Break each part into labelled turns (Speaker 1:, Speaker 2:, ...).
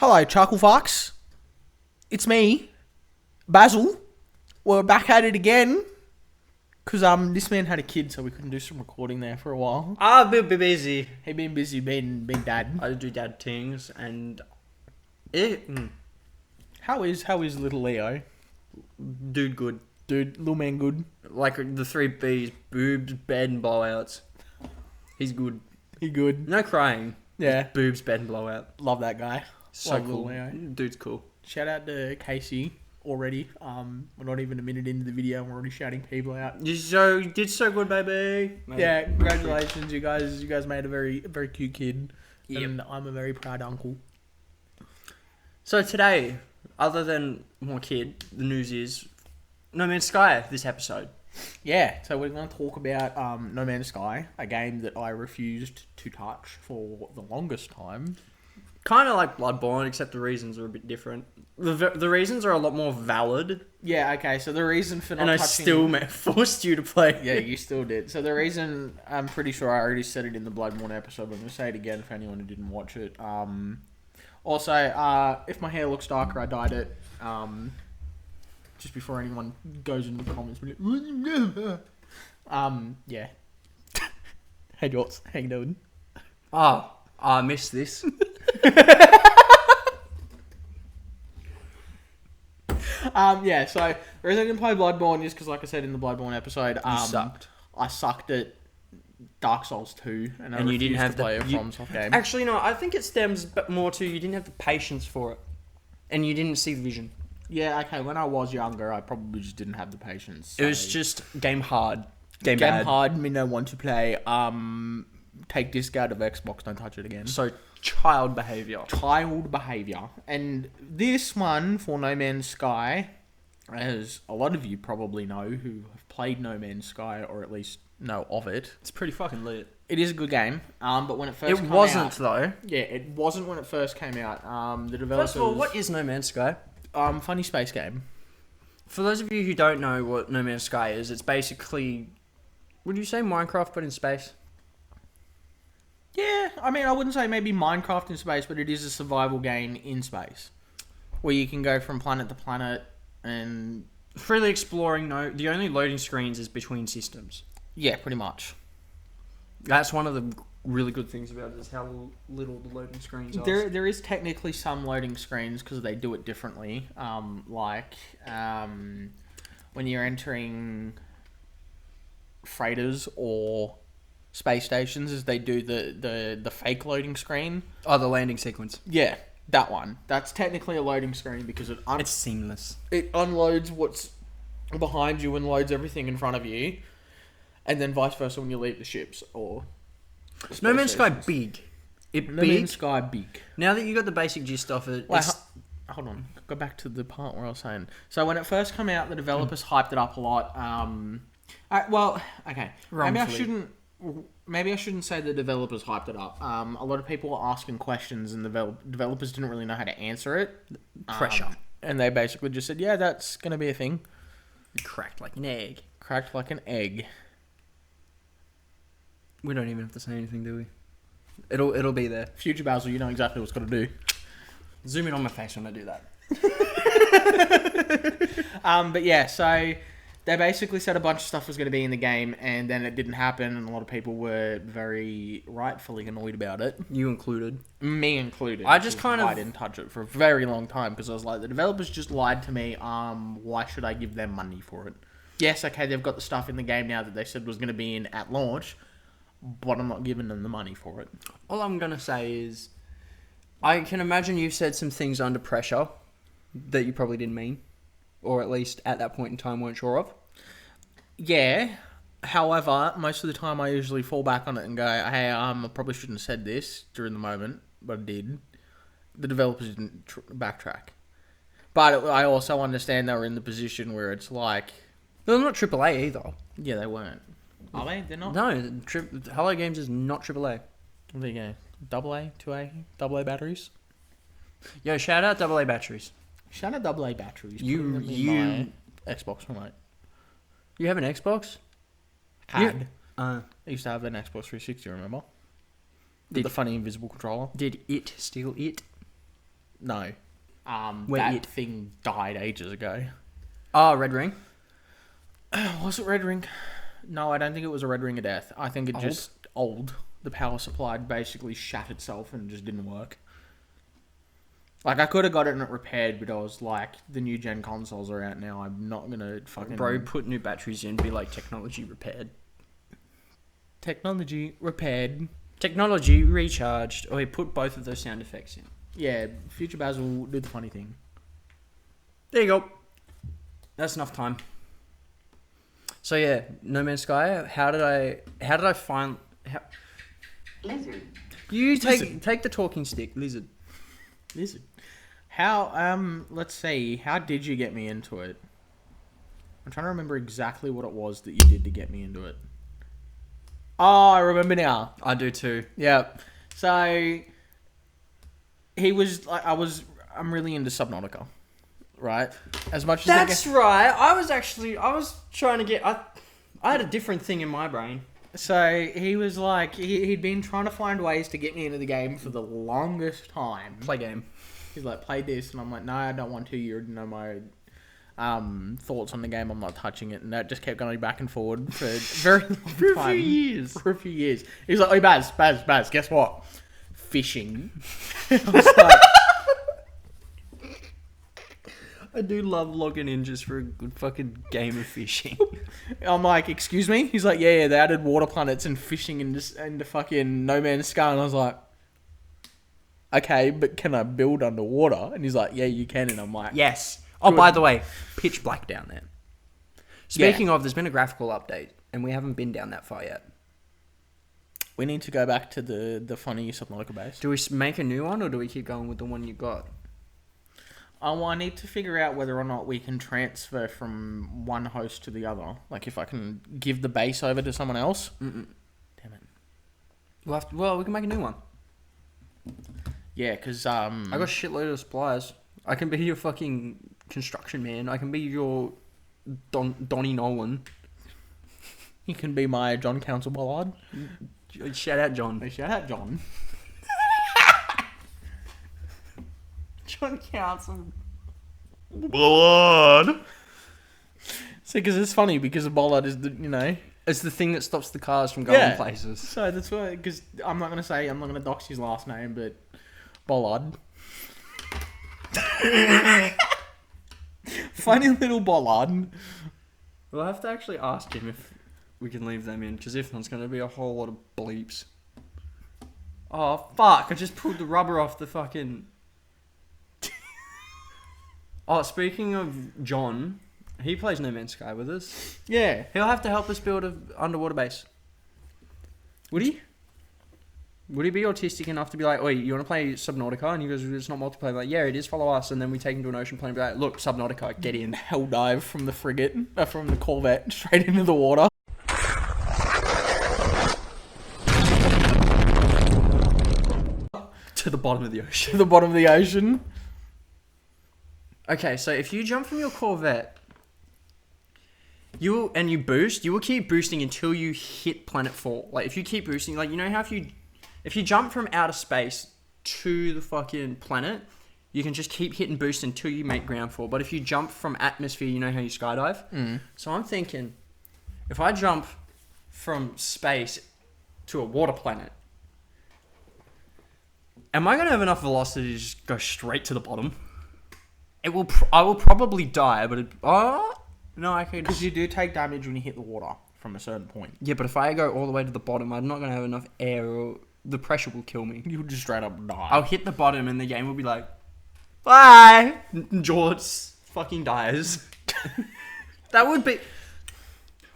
Speaker 1: Hello, Chuckle Fox. It's me, Basil. We're back at it again. Because this man had a kid, so we couldn't do some recording there for a while.
Speaker 2: I've been busy.
Speaker 1: He been busy being dad.
Speaker 2: I do dad things, and it,
Speaker 1: How is little Leo?
Speaker 2: dude, good.
Speaker 1: Dude, little man good.
Speaker 2: Like the 3 B's: boobs, bed, and blowouts. He's good.
Speaker 1: He good.
Speaker 2: No crying.
Speaker 1: Yeah.
Speaker 2: Just boobs, bed, and blowout.
Speaker 1: Love that guy.
Speaker 2: So
Speaker 1: Love
Speaker 2: cool.
Speaker 1: little Leo.
Speaker 2: Dude's cool.
Speaker 1: Shout out to Casey already. We're not even a minute into the video and we're already shouting people out.
Speaker 2: You did so good, baby.
Speaker 1: Yeah, congratulations, you guys. You guys made a very cute kid.
Speaker 2: Yep.
Speaker 1: And I'm a very proud uncle.
Speaker 2: So today, other than my kid, the news is No Man's Sky this episode.
Speaker 1: Yeah, so we're going to talk about No Man's Sky, a game that I refused to touch for the longest time.
Speaker 2: Kind of like Bloodborne, except the reasons are a bit different. The reasons are a lot more valid.
Speaker 1: Yeah, okay, so the reason for not
Speaker 2: And I
Speaker 1: touching...
Speaker 2: still forced you to play.
Speaker 1: Yeah, you still did. So the reason, I'm pretty sure I already said it in the Bloodborne episode, but I'm going to say it again for anyone who didn't watch it. Also, if my hair looks darker, I dyed it. Just before anyone goes into the comments. Yeah. Hey, Jortz, how you doing?
Speaker 2: I missed this.
Speaker 1: Yeah, so the reason I didn't play Bloodborne is because, like I said in the Bloodborne episode,
Speaker 2: sucked.
Speaker 1: I sucked at Dark Souls 2, and
Speaker 2: you didn't have
Speaker 1: to play a
Speaker 2: you-
Speaker 1: FromSoft game.
Speaker 2: Actually, no, I think it stems more to you didn't have the patience for it. And you didn't see the vision.
Speaker 1: Yeah, okay, when I was younger, I probably just didn't have the patience.
Speaker 2: It was
Speaker 1: so-
Speaker 2: just game hard. Game
Speaker 1: Game
Speaker 2: bad.
Speaker 1: hard, me no want to play. Take disc out of Xbox, don't touch it again.
Speaker 2: So, child behaviour.
Speaker 1: Child behaviour. And this one for No Man's Sky, as a lot of you probably know who have played No Man's Sky, or at least know of it,
Speaker 2: It's pretty fucking lit.
Speaker 1: it is a good game. But when it first
Speaker 2: It
Speaker 1: came
Speaker 2: wasn't,
Speaker 1: out,
Speaker 2: though.
Speaker 1: yeah, it wasn't when it first came out. The developers...
Speaker 2: First of all, what is No Man's Sky?
Speaker 1: Funny space game.
Speaker 2: For those of you who don't know what No Man's Sky is, it's basically... Would you say Minecraft, but in space?
Speaker 1: Yeah, I mean, I wouldn't say maybe Minecraft in space, but it is a survival game in space. Where you can go from planet to planet and...
Speaker 2: Freely exploring, no. The only loading screens is between systems.
Speaker 1: Yeah, pretty much.
Speaker 2: That's one of the really good things about it, is how little the loading screens are.
Speaker 1: There is technically some loading screens because they do it differently. When you're entering freighters or space stations, is they do the fake loading screen.
Speaker 2: Oh, the landing sequence.
Speaker 1: Yeah, that one. That's technically a loading screen because
Speaker 2: It's seamless.
Speaker 1: it unloads what's behind you and loads everything in front of you, and then vice versa when you leave the ships or.
Speaker 2: No Man's Sky
Speaker 1: stations.
Speaker 2: big.
Speaker 1: No
Speaker 2: big.
Speaker 1: Man's Sky big.
Speaker 2: Now that you got the basic gist of it,
Speaker 1: Wait,
Speaker 2: it's,
Speaker 1: hold on. Go back to the part where I was saying. So when it first came out, the developers hyped it up a lot. Okay.
Speaker 2: Wrongfully.
Speaker 1: Maybe I shouldn't say the developers hyped it up. A lot of people were asking questions, and the developers didn't really know how to answer it.
Speaker 2: pressure.
Speaker 1: And they basically just said, "Yeah, that's gonna be a thing."
Speaker 2: Cracked like an egg.
Speaker 1: Cracked like an egg.
Speaker 2: We don't even have to say anything, do we? It'll be there.
Speaker 1: Future Basil, you know exactly what's got to do.
Speaker 2: Zoom in on my face when I do that.
Speaker 1: But yeah, so they basically said a bunch of stuff was going to be in the game, and then it didn't happen, and a lot of people were very rightfully annoyed about it.
Speaker 2: You included.
Speaker 1: Me included.
Speaker 2: I just
Speaker 1: because
Speaker 2: kind of-
Speaker 1: I didn't touch it for a very long time because I was like, the developers just lied to me. Why should I give them money for it? Yes, okay, they've got the stuff in the game now that they said was going to be in at launch, but I'm not giving them the money for it.
Speaker 2: All I'm going to say is, I can imagine you said some things under pressure that you probably didn't mean, or at least at that point in time weren't sure of.
Speaker 1: Yeah. However, most of the time I usually fall back on it and go, hey, I probably shouldn't have said this during the moment, but I did. The developers didn't backtrack. But I also understand they were in the position where it's like...
Speaker 2: They're not AAA either.
Speaker 1: Yeah, they weren't. Are they? They're not?
Speaker 2: No, Hello Games is not AAA.
Speaker 1: There you go. AA, 2A, AA batteries.
Speaker 2: Yo, shout out AA batteries.
Speaker 1: Shout out AA batteries.
Speaker 2: You-
Speaker 1: Putting them in my Xbox remote.
Speaker 2: You have an Xbox?
Speaker 1: Had.
Speaker 2: I
Speaker 1: used to have an Xbox 360, remember?
Speaker 2: Did-
Speaker 1: The funny invisible controller.
Speaker 2: Did it steal it?
Speaker 1: No.
Speaker 2: Where
Speaker 1: That
Speaker 2: it-
Speaker 1: thing died ages ago.
Speaker 2: Oh, Red Ring.
Speaker 1: Was it Red Ring? No, I don't think it was a Red Ring of Death. I think it
Speaker 2: Old?
Speaker 1: just old. The power supply basically shat itself and just didn't work. Like, I could have got it repaired, but I was like, the new gen consoles are out now. I'm not gonna fucking...
Speaker 2: Bro, put new batteries in, be like technology repaired.
Speaker 1: Technology repaired.
Speaker 2: Technology recharged. Oh, he put both of those sound effects in.
Speaker 1: Yeah, future Basil will do the funny thing.
Speaker 2: There you go. That's enough time. So yeah, No Man's Sky. How did I find?
Speaker 3: Lizard.
Speaker 2: You
Speaker 1: Lizard.
Speaker 2: take the talking stick, lizard.
Speaker 1: Lizard. How, let's see, how did you get me into it? I'm trying to remember exactly what it was that you did to get me into it. Oh, I remember now.
Speaker 2: I do too.
Speaker 1: Yeah. So, he was, like, I'm really into Subnautica. Right? As much as
Speaker 2: That's right. I was trying to get. I had a different thing in my brain.
Speaker 1: So, he was like, he'd been trying to find ways to get me into the game for the longest time.
Speaker 2: Play game.
Speaker 1: He's like, play this, and I'm like, no, I don't want to. You already know my thoughts on the game. I'm not touching it, and that just kept going back and forward for a very long time.
Speaker 2: For a few years.
Speaker 1: For a few years. He's like, oh, Baz, guess what? Fishing. I was like,
Speaker 2: I do love logging in just for a good fucking game of fishing.
Speaker 1: I'm like, excuse me? He's like, yeah, they added water planets and fishing into fucking No Man's Sky, and I was like, okay, but can I build underwater? And he's like, yeah, you can, and I'm like,
Speaker 2: Yes. Oh,
Speaker 1: Good.
Speaker 2: by the way, pitch black down there. Speaking of, there's been a graphical update, and we haven't been down that far yet.
Speaker 1: we need to go back to the funny Subnautica base.
Speaker 2: Do we make a new one, or do we keep going with the one you got?
Speaker 1: Oh, I need to figure out whether or not we can transfer from one host to the other. Like, if I can give the base over to someone else.
Speaker 2: Mm-mm.
Speaker 1: Damn it.
Speaker 2: Well, we can make a new one.
Speaker 1: Yeah, because
Speaker 2: I got a shitload of supplies. I can be your fucking construction man. I can be your Donnie Nolan.
Speaker 1: you can be my John Council Bollard.
Speaker 2: Shout out, John.
Speaker 1: Hey, shout out John.
Speaker 2: John Council.
Speaker 1: Bollard. See, because it's funny because Bollard is
Speaker 2: It's the thing that stops the cars from going places.
Speaker 1: So that's why, because I'm not gonna dox his last name, but Bollard. Funny little Bollard.
Speaker 2: We'll have to actually ask him if we can leave them in, because if not, it's going to be a whole lot of bleeps. Oh, fuck. I just pulled the rubber off the fucking... Oh, speaking of John, he plays No Man's Sky with us.
Speaker 1: Yeah.
Speaker 2: He'll have to help us build an underwater base. Would he? Would he be autistic enough to be like, wait, you want to play Subnautica? And he goes, it's not multiplayer. Like, yeah, it is, follow us. And then we take him to an ocean plane and be like, look, Subnautica, get in.
Speaker 1: Hell dive from the frigate, from the Corvette, straight into the water.
Speaker 2: To the bottom of the ocean.
Speaker 1: To the bottom of the ocean.
Speaker 2: Okay, so if you jump from your Corvette, you boost, you will keep boosting until you hit planet 4. Like, if you keep boosting, like, you know how if you jump from outer space to the fucking planet, you can just keep hitting boost until you make ground fall. But if you jump from atmosphere, you know how you skydive?
Speaker 1: Mm.
Speaker 2: So I'm thinking, if I jump from space to a water planet, am I going to have enough velocity to just go straight to the bottom? I will probably die, but no, I could.
Speaker 1: Because you do take damage when you hit the water from a certain point.
Speaker 2: Yeah, but if I go all the way to the bottom, I'm not going to have enough air, or the pressure will kill me.
Speaker 1: You'll just straight up die.
Speaker 2: I'll hit the bottom, and the game will be like, bye! Jortz fucking dies. That would be...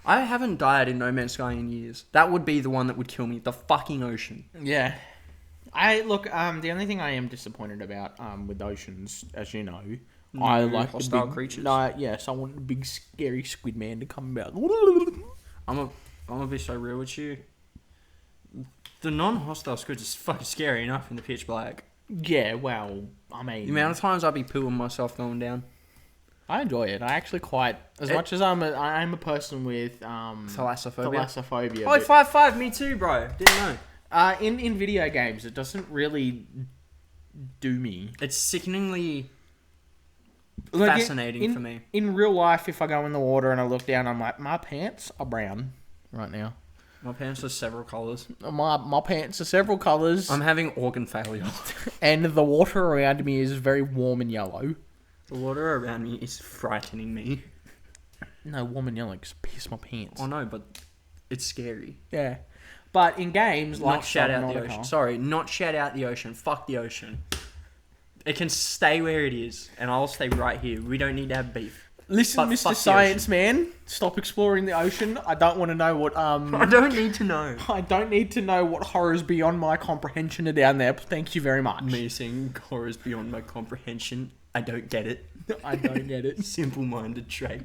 Speaker 2: I haven't died in No Man's Sky in years. That would be the one that would kill me. The fucking ocean.
Speaker 1: Yeah. The only thing I am disappointed about with oceans, as you know, I like
Speaker 2: hostile
Speaker 1: the big,
Speaker 2: creatures.
Speaker 1: No, yes, I want the big scary squid man to come about.
Speaker 2: I'm gonna be so real with you. The non-hostile squids is fucking scary enough in the pitch black.
Speaker 1: Yeah, well, I mean,
Speaker 2: The amount of times I'll be pooing myself going down.
Speaker 1: I enjoy it. I actually quite, much as I'm a person with
Speaker 2: Thalassophobia.
Speaker 1: thalassophobia.
Speaker 2: Oh,
Speaker 1: but,
Speaker 2: 5-5, me too, bro. Didn't know.
Speaker 1: in video games, it doesn't really do me.
Speaker 2: It's sickeningly
Speaker 1: Like,
Speaker 2: fascinating for me.
Speaker 1: In real life, if I go in the water and I look down, I'm like, my pants are brown right now.
Speaker 2: My pants are several colours.
Speaker 1: My pants are several colours.
Speaker 2: I'm having organ failure.
Speaker 1: And the water around me is very warm and yellow.
Speaker 2: The water around me is frightening me.
Speaker 1: No, warm and yellow because piss my pants.
Speaker 2: Oh no, but it's scary.
Speaker 1: Yeah. But in games like
Speaker 2: Not shout out the
Speaker 1: Subnautica-
Speaker 2: ocean. Sorry, not shout out the ocean. Fuck the ocean. It can stay where it is, and I'll stay right here. We don't need to have beef.
Speaker 1: Listen,
Speaker 2: But
Speaker 1: Mr.
Speaker 2: fuck the
Speaker 1: Science Man, stop exploring the ocean. I don't want to know what
Speaker 2: I don't need to know.
Speaker 1: I don't need to know what horrors beyond my comprehension are down there. Thank you very much.
Speaker 2: Me seeing horrors beyond my comprehension. I don't get it.
Speaker 1: I don't get it.
Speaker 2: Simple-minded trait.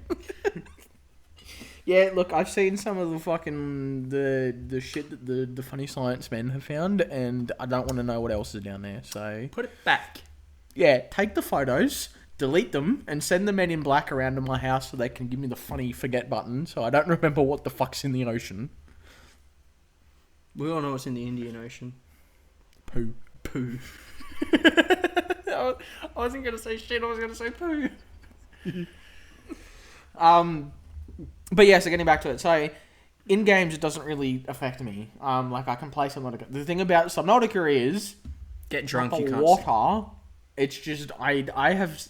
Speaker 1: Yeah, look, I've seen some of the fucking the shit that the funny science men have found, and I don't want to know what else is down there. So
Speaker 2: Put it back.
Speaker 1: yeah, take the photos, delete them, and send the Men in Black around to my house so they can give me the funny forget button, so I don't remember what the fuck's in the ocean.
Speaker 2: We all know what's in the Indian Ocean.
Speaker 1: Poo.
Speaker 2: Poo.
Speaker 1: I wasn't gonna say shit. I was gonna say poo. But yeah, so getting back to it. So, in games, it doesn't really affect me. Like I can play Subnautica. The thing about Subnautica is
Speaker 2: Get drunk,
Speaker 1: the
Speaker 2: you can't
Speaker 1: water. It's just I have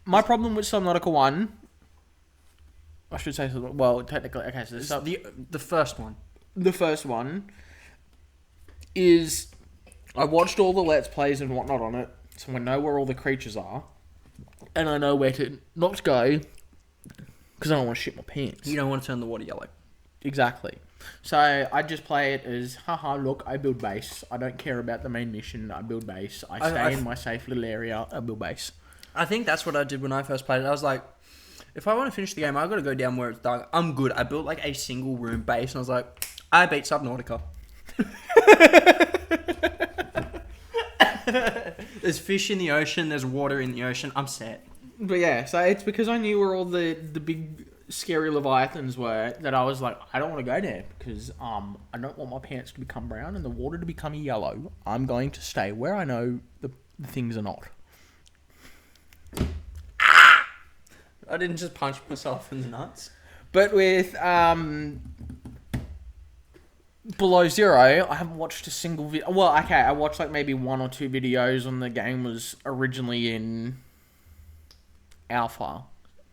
Speaker 1: my problem with Subnautica 1. I should say well technically okay. So
Speaker 2: It's the first one.
Speaker 1: the first one is I watched all the Let's Plays and whatnot on it, so I know where all the creatures are, and I know where to not go because I don't want to shit my pants.
Speaker 2: You don't want to turn the water yellow.
Speaker 1: Exactly. So I just play it as, haha, look, I build base. I don't care about the main mission. I build base. I stay in my safe little area. I build base.
Speaker 2: I think that's what I did when I first played it. I was like, if I want to finish the game, I've got to go down where it's dark. I'm good. I built like a single room base, and I was like, I beat Subnautica. There's fish in the ocean. There's water in the ocean. I'm set.
Speaker 1: But yeah, so it's because I knew where all the big scary leviathans were that I was like, I don't want to go there because I don't want my pants to become brown and the water to become yellow. I'm going to stay where I know the things are not.
Speaker 2: I didn't just punch myself in the nuts.
Speaker 1: But with Below Zero, I haven't watched a single video. Well, okay, I watched like maybe 1 or 2 videos when the game was originally in alpha.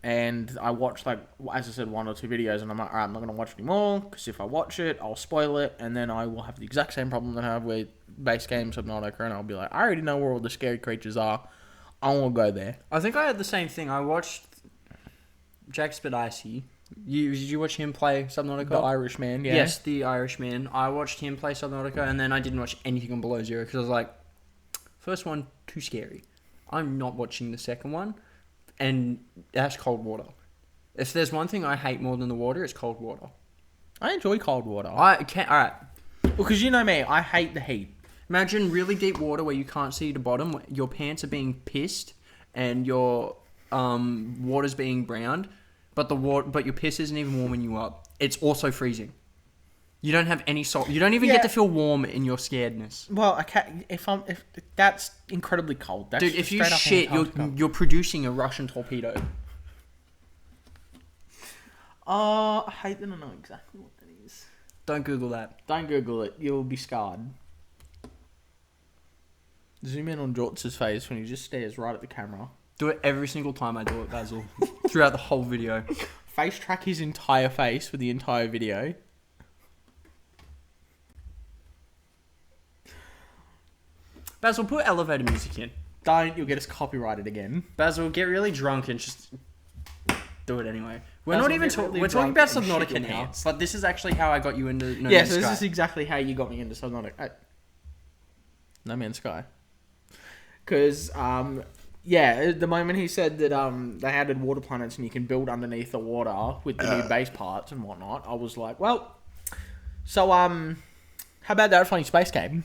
Speaker 1: And I watched, like, as I said, 1 or 2 videos, and I'm like, alright, I'm not going to watch anymore, because if I watch it, I'll spoil it, and then I will have the exact same problem that I have with base game Subnautica, and I'll be like, I already know where all the scary creatures are. I want to go there.
Speaker 2: I think I had the same thing. I watched Jack Spadicy. Did you watch him play Subnautica?
Speaker 1: The Irishman, yeah.
Speaker 2: Yes, the Irishman. I watched him play Subnautica, and then I didn't watch anything on Below Zero, because I was like, first one, too scary. I'm not watching the second one. And that's cold water. If there's one thing I hate more than the water, it's cold water.
Speaker 1: I enjoy cold water.
Speaker 2: I can't. All right.
Speaker 1: Well, because you know me, I hate the heat.
Speaker 2: Imagine really deep water where you can't see the bottom. Your pants are being pissed, and your water's being browned, but your piss isn't even warming you up. It's also freezing. You don't have any salt. You don't even get to feel warm in your scaredness.
Speaker 1: Well, okay, if that's incredibly cold. That's
Speaker 2: Dude,
Speaker 1: just
Speaker 2: if you
Speaker 1: straight up
Speaker 2: shit,
Speaker 1: Antarctica.
Speaker 2: you're producing a Russian torpedo.
Speaker 1: I hate that I know exactly what that is.
Speaker 2: Don't Google that.
Speaker 1: Don't Google it. You'll be scarred. Zoom in on Jortz's face when he just stares right at the camera.
Speaker 2: Do it every single time I do it, Basil. Throughout the whole video.
Speaker 1: Face track his entire face for the entire video.
Speaker 2: Basil, put elevator music in.
Speaker 1: Don't, you'll get us copyrighted again.
Speaker 2: Basil, get really drunk and just do it anyway. We're
Speaker 1: Basil,
Speaker 2: not even
Speaker 1: get
Speaker 2: talking.
Speaker 1: really
Speaker 2: We're talking
Speaker 1: drunk
Speaker 2: about
Speaker 1: and shit
Speaker 2: Subnautica
Speaker 1: your
Speaker 2: now,
Speaker 1: pants.
Speaker 2: but this is actually how I got you into No
Speaker 1: Yeah,
Speaker 2: Man's
Speaker 1: so this
Speaker 2: Sky.
Speaker 1: is exactly how you got me into Subnautica. No Man's Sky. Because, the moment he said that they added water planets and you can build underneath the water with the new base parts and whatnot, I was like, well, so, how about that funny space game?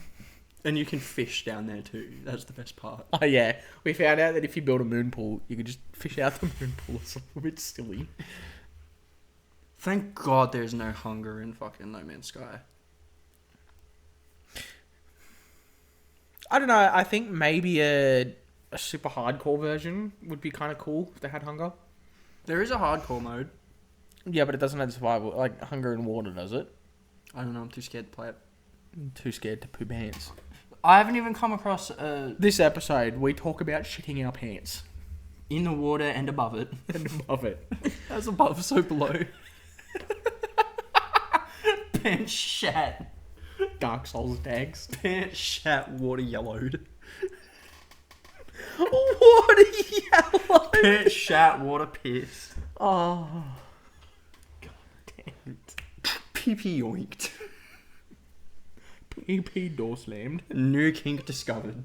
Speaker 2: And you can fish down there too. That's the best part.
Speaker 1: Oh, yeah. We found out that if you build a moon pool, you could just fish out the moon pool. It's a little bit silly.
Speaker 2: Thank God there's no hunger in fucking No Man's Sky.
Speaker 1: I don't know. I think maybe a super hardcore version would be kind of cool if they had hunger.
Speaker 2: There is a hardcore mode.
Speaker 1: Yeah, but it doesn't have survival. Like hunger and water, does it?
Speaker 2: I don't know. I'm too scared to play it.
Speaker 1: I'm too scared to poo pants.
Speaker 2: I haven't even come across
Speaker 1: This episode, we talk about shitting our pants.
Speaker 2: in the water and above it.
Speaker 1: And above it.
Speaker 2: As above, so below. Pants shat.
Speaker 1: Dark Souls tags.
Speaker 2: Pants shat. Water yellowed.
Speaker 1: Water yellow.
Speaker 2: Pants shat. Water pissed.
Speaker 1: Oh.
Speaker 2: God damn it. Pee-pee yoinked.
Speaker 1: EP door slammed.
Speaker 2: New kink discovered.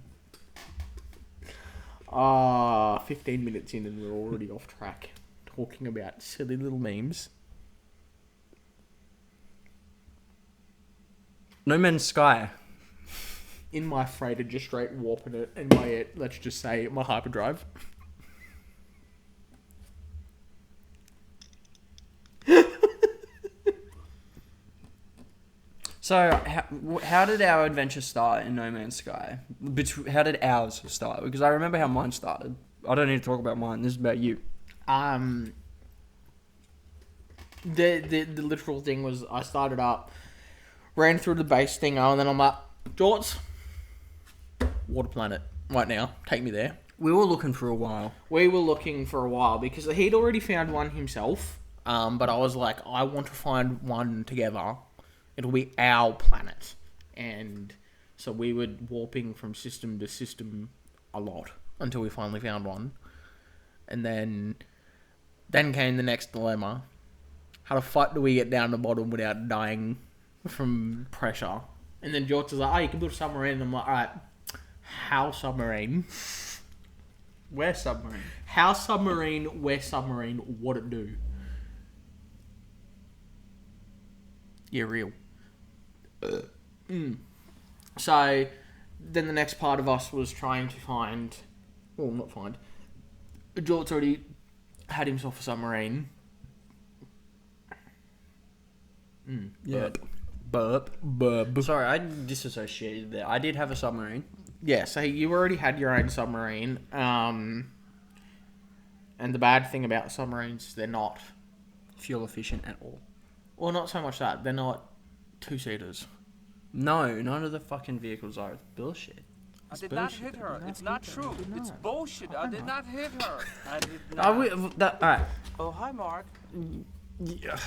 Speaker 1: 15 minutes in and we're already off track. Talking about silly little memes.
Speaker 2: No Man's Sky.
Speaker 1: In my freighter, just straight warping it. In my, let's just say, my hyperdrive.
Speaker 2: So, how did our adventure start in No Man's Sky? How did ours start? Because I remember how mine started. I don't need to talk about mine. This is about you.
Speaker 1: The literal thing was I started up, ran through the base thing, and then I'm like, Jortz, water planet, right now, take me there.
Speaker 2: We were looking for a while.
Speaker 1: We were looking for a while because he'd already found one himself, but I was like, I want to find one together. It'll be our planet. And so we were warping from system to system a lot until we finally found one. And then came the next dilemma. How the fuck do we get down the bottom without dying from pressure? And then Jortz was like, oh, you can build a submarine. And I'm like, alright, how submarine?
Speaker 2: Where submarine?
Speaker 1: How submarine, where submarine, what it do? Yeah, real. So, then the next part of us was trying to find... Well, not find. Jortz already had himself a submarine.
Speaker 2: Yeah.
Speaker 1: Burp.
Speaker 2: Sorry, I disassociated there. I did have a submarine.
Speaker 1: Yeah, so you already had your own submarine. And the bad thing about submarines is they're not...
Speaker 2: Fuel efficient at all.
Speaker 1: Well, not so much that. They're not two-seaters.
Speaker 2: No, none of the fucking vehicles are. It's bullshit.
Speaker 4: I did not hit her. It's not true. It's bullshit. I did not hit her. I did
Speaker 2: Alright.
Speaker 4: Oh, hi, Mark.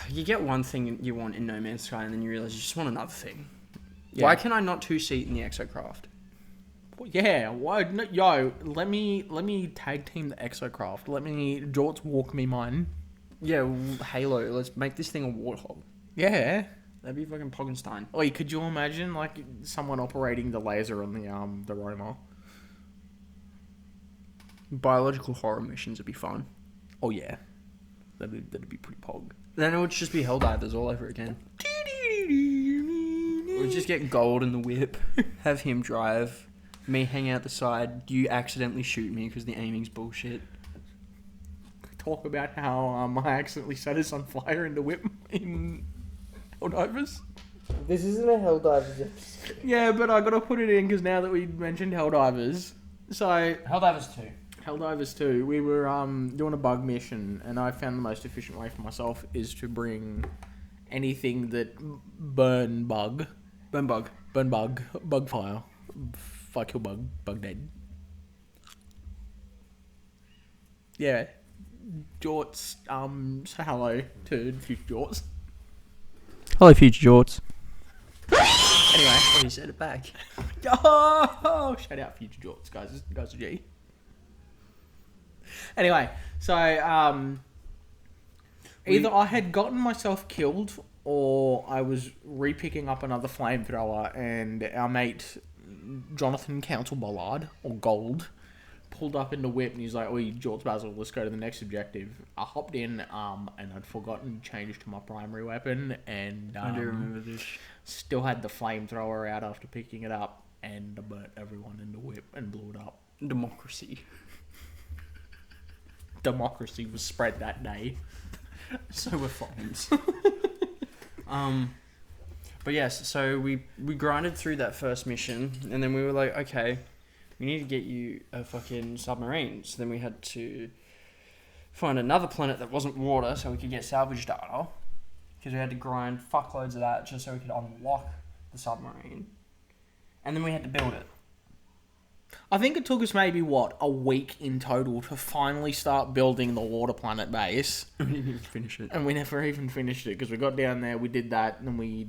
Speaker 2: You get one thing you want in No Man's Sky and then you realise you just want another thing.
Speaker 1: Yeah.
Speaker 2: Why can I not two-seat in the exocraft?
Speaker 1: Yeah, why? No, yo, let me tag team the exocraft. Let me Jortz walk me mine.
Speaker 2: Yeah, Halo. Let's make this thing a warthog.
Speaker 1: Yeah.
Speaker 2: That'd be fucking Poggenstein.
Speaker 1: Oi, could you imagine like someone operating the laser on the Roma?
Speaker 2: Biological horror missions would be fun.
Speaker 1: Oh yeah, that'd be pretty pog.
Speaker 2: Then it would just be Helldivers all over again. We'd just get gold in the whip, have him drive, me hang out the side, you accidentally shoot me because the aiming's bullshit.
Speaker 1: Talk about how I accidentally set us on fire in the whip in Helldivers.
Speaker 5: This isn't a Helldivers episode.
Speaker 1: Yeah, but I gotta put it in because now that we mentioned Helldivers, so
Speaker 2: Helldivers 2.
Speaker 1: Helldivers 2, we were doing a bug mission, and I found the most efficient way for myself is to bring anything that burn bug, bug fire, fuck your bug dead. Yeah, Jortz, say hello to future Jortz.
Speaker 2: Hello, future Jortz.
Speaker 1: Anyway,
Speaker 2: Oh, you said it back.
Speaker 1: oh, shout out future Jortz, guys are G. Anyway, so either I had gotten myself killed or I was re-picking up another flamethrower, and our mate Jonathan Council Bollard, or Gold, pulled up in the whip and he's like, "Oi, Jortz, Basil, let's go to the next objective." I hopped in and I'd forgotten to change to my primary weapon, and
Speaker 2: I do remember this.
Speaker 1: still had the flamethrower out after picking it up, and I burnt everyone in the whip and blew it up.
Speaker 2: Democracy.
Speaker 1: Democracy was spread that day.
Speaker 2: So were flames. But yes, so we grinded through that first mission, and then we were like, okay, we need to get you a fucking submarine. So then we had to find another planet that wasn't water so we could get salvage data. Because we had to grind fuckloads of that just so we could unlock the submarine. And then we had to build it.
Speaker 1: I think it took us maybe, a week in total to finally start building the water planet base.
Speaker 2: We didn't even finish it.
Speaker 1: And we never even finished it because we got down there, we did that, and then we...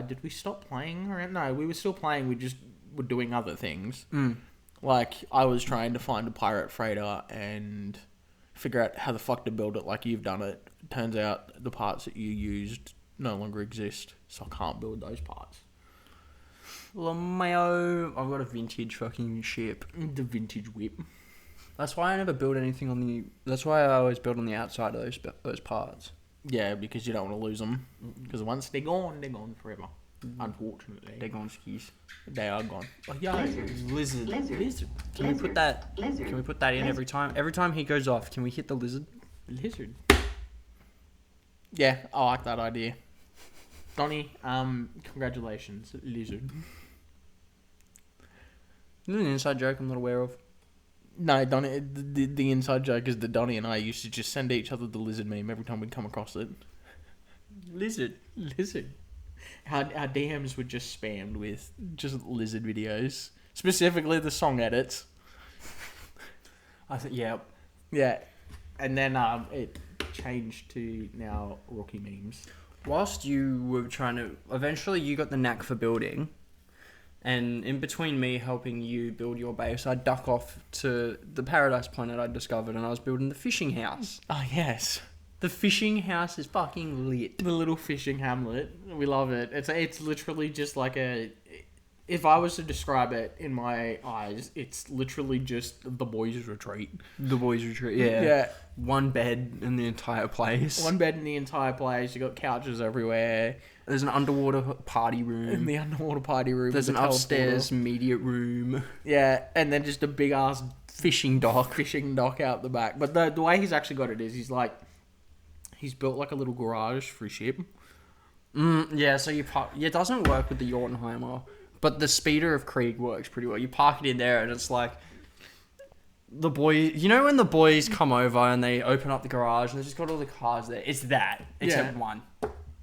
Speaker 1: did we stop playing? No, we were still playing, we just were doing other things. Like, I was trying to find a pirate freighter and figure out how the fuck to build it like you've done it. Turns out the parts that you used no longer exist, so I can't build those parts.
Speaker 2: LMAO. I've got a vintage fucking ship.
Speaker 1: The vintage whip.
Speaker 2: That's why I never build anything on the... That's why I always build on the outside of those parts.
Speaker 1: Yeah, because you don't want to lose them. Because once they're gone forever. Unfortunately.
Speaker 2: They're gone skis.
Speaker 1: They are gone. Oh, yeah.
Speaker 2: Lizard.
Speaker 1: Lizard.
Speaker 2: Can we put that...
Speaker 3: Lizard.
Speaker 2: Can we put that in every time? Every time he goes off, can we hit the lizard?
Speaker 1: Lizard. Yeah, I like that idea. Donnie, congratulations, lizard.
Speaker 2: This is an inside joke I'm not aware of.
Speaker 1: No, Donnie, the inside joke is that Donnie and I used to just send each other the lizard meme every time we'd come across it.
Speaker 2: Lizard.
Speaker 1: Lizard. Our DMs were just spammed with just lizard videos. Specifically the song edits.
Speaker 2: I think, yeah.
Speaker 1: Yeah. And then it changed to now rookie memes.
Speaker 2: Whilst you were trying to... Eventually you got the knack for building. And in between me helping you build your base, I duck off to the paradise planet I discovered, and I was building the fishing house.
Speaker 1: Oh, yes.
Speaker 2: The fishing house is fucking lit.
Speaker 1: The little fishing hamlet. We love it. It's literally just like a... If I was to describe it in my eyes, it's literally just the boys' retreat.
Speaker 2: The boys' retreat, yeah.
Speaker 1: Yeah.
Speaker 2: One bed in the entire place.
Speaker 1: One bed in the entire place. You got couches everywhere.
Speaker 2: There's an underwater party room.
Speaker 1: In the underwater party room.
Speaker 2: There's an
Speaker 1: with a
Speaker 2: upstairs
Speaker 1: teleporter.
Speaker 2: media room.
Speaker 1: Yeah, and then just a big ass
Speaker 2: Fishing dock.
Speaker 1: fishing dock out the back. But the way he's actually got it is he's built like a little garage for his ship.
Speaker 2: Yeah, so it doesn't work with the Jortenheimer, but the speeder of Krieg works pretty well. You park it in there and it's like the boy. You know when the boys come over and they open up the garage and they've just got all the cars there. It's that, except one.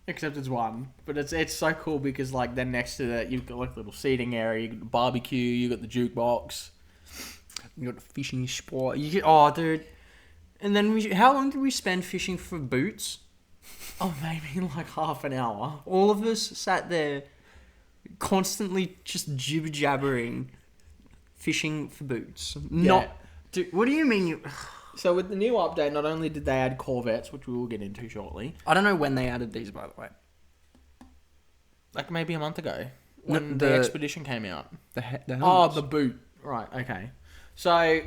Speaker 1: Except it's one. But it's so cool because like then next to that you've got like a little seating area, you got the barbecue, you got the jukebox,
Speaker 2: You got the fishing spot. Oh, dude. And then how long did we spend fishing for boots?
Speaker 1: oh maybe like half an hour.
Speaker 2: All of us sat there constantly just jibber jabbering, fishing for boots. Not, dude. What do you mean?
Speaker 1: So with the new update, not only did they add Corvettes, which we will get into shortly,
Speaker 2: I don't know when they added these, by the way.
Speaker 1: like maybe a month ago when
Speaker 2: the
Speaker 1: the expedition came out.
Speaker 2: The
Speaker 1: Oh,
Speaker 2: helmets.
Speaker 1: the boot. Right, okay. So,